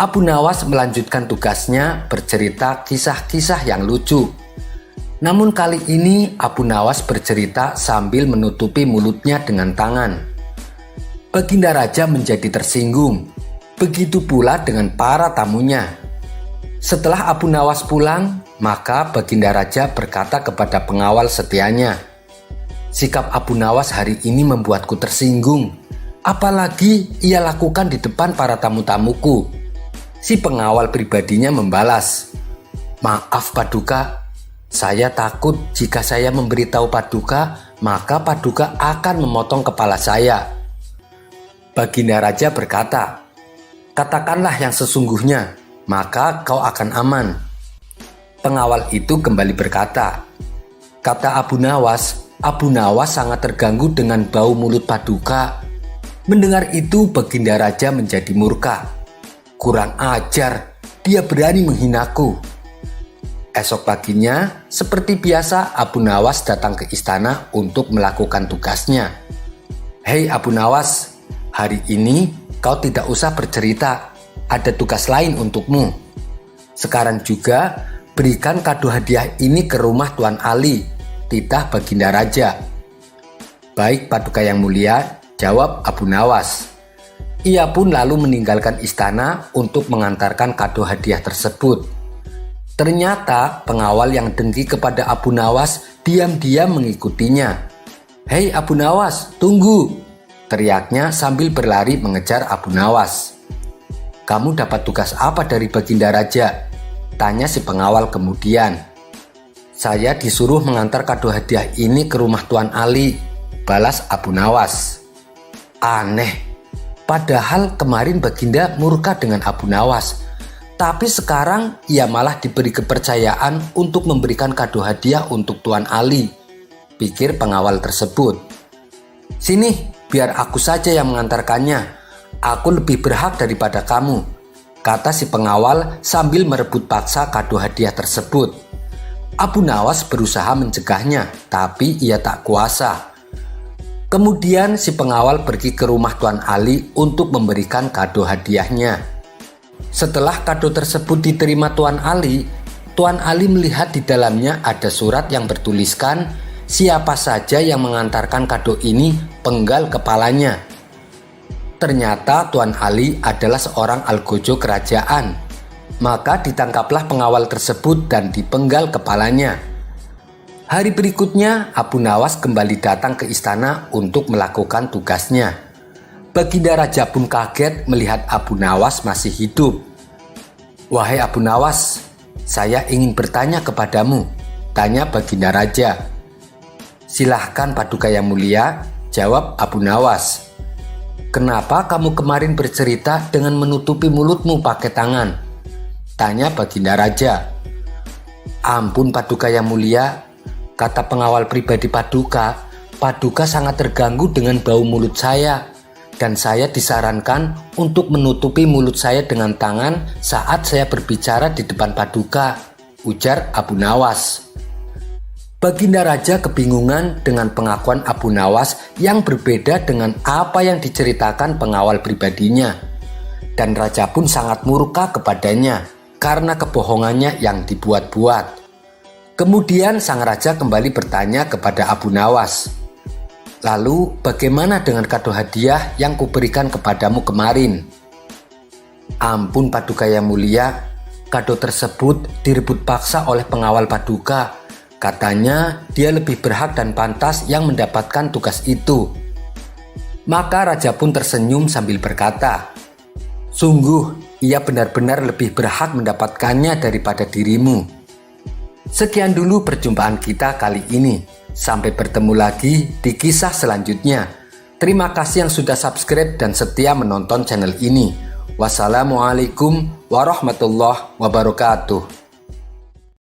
Abu Nawas melanjutkan tugasnya bercerita kisah-kisah yang lucu. Namun kali ini Abu Nawas bercerita sambil menutupi mulutnya dengan tangan. Baginda Raja menjadi tersinggung. Begitu pula dengan para tamunya. Setelah Abu Nawas pulang, maka Baginda Raja berkata kepada pengawal setianya, "Sikap Abu Nawas hari ini membuatku tersinggung. Apalagi ia lakukan di depan para tamu-tamuku." Si pengawal pribadinya membalas, "Maaf Paduka, saya takut jika saya memberitahu Paduka, maka Paduka akan memotong kepala saya." Baginda Raja berkata, "Katakanlah yang sesungguhnya, maka kau akan aman." Pengawal itu kembali berkata, "Kata Abu Nawas sangat terganggu dengan bau mulut Paduka." Mendengar itu Baginda Raja menjadi murka. "Kurang ajar, dia berani menghinaku." Esok paginya, seperti biasa Abu Nawas datang ke istana untuk melakukan tugasnya. "Hei Abu Nawas, hari ini kau tidak usah bercerita, ada tugas lain untukmu. Sekarang juga berikan kado hadiah ini ke rumah Tuan Ali," titah Baginda Raja. "Baik Paduka yang mulia," jawab Abu Nawas. Ia pun lalu meninggalkan istana untuk mengantarkan kado hadiah tersebut. Ternyata pengawal yang dengki kepada Abu Nawas diam-diam mengikutinya. "Hei Abu Nawas, tunggu!" teriaknya sambil berlari mengejar Abu Nawas. "Kamu dapat tugas apa dari Baginda Raja?" tanya si pengawal kemudian. "Saya disuruh mengantar kado hadiah ini ke rumah Tuan Ali," balas Abu Nawas. Aneh, padahal kemarin Baginda murka dengan Abu Nawas, tapi sekarang ia malah diberi kepercayaan untuk memberikan kado hadiah untuk Tuan Ali, pikir pengawal tersebut. "Sini, biar aku saja yang mengantarkannya. Aku lebih berhak daripada kamu," kata si pengawal sambil merebut paksa kado hadiah tersebut. Abu Nawas berusaha mencegahnya, tapi ia tak kuasa. Kemudian si pengawal pergi ke rumah Tuan Ali untuk memberikan kado hadiahnya. Setelah kado tersebut diterima Tuan Ali melihat di dalamnya ada surat yang bertuliskan, siapa saja yang mengantarkan kado ini penggal kepalanya. Ternyata Tuan Ali adalah seorang algojo kerajaan. Maka ditangkaplah pengawal tersebut dan dipenggal kepalanya. Hari berikutnya Abu Nawas kembali datang ke istana untuk melakukan tugasnya. Baginda Raja pun kaget melihat Abu Nawas masih hidup. "Wahai Abu Nawas, saya ingin bertanya kepadamu," tanya Baginda Raja. "Silahkan Paduka yang mulia," jawab Abu Nawas. "Kenapa kamu kemarin bercerita dengan menutupi mulutmu pakai tangan?" tanya Baginda Raja. "Ampun Paduka yang mulia," kata pengawal pribadi Paduka, "Paduka sangat terganggu dengan bau mulut saya, dan saya disarankan untuk menutupi mulut saya dengan tangan saat saya berbicara di depan Paduka," ujar Abu Nawas. Baginda Raja kebingungan dengan pengakuan Abu Nawas yang berbeda dengan apa yang diceritakan pengawal pribadinya. Dan Raja pun sangat murka kepadanya karena kebohongannya yang dibuat-buat. Kemudian sang raja kembali bertanya kepada Abu Nawas, "Lalu bagaimana dengan kado hadiah yang kuberikan kepadamu kemarin?" "Ampun Paduka yang mulia, kado tersebut direbut paksa oleh pengawal Paduka. Katanya dia lebih berhak dan pantas yang mendapatkan tugas itu." Maka raja pun tersenyum sambil berkata, "Sungguh ia benar-benar lebih berhak mendapatkannya daripada dirimu. Sekian dulu perjumpaan kita kali ini. Sampai bertemu lagi di kisah selanjutnya. Terima kasih yang sudah subscribe dan setia menonton channel ini. Wassalamualaikum warahmatullahi wabarakatuh.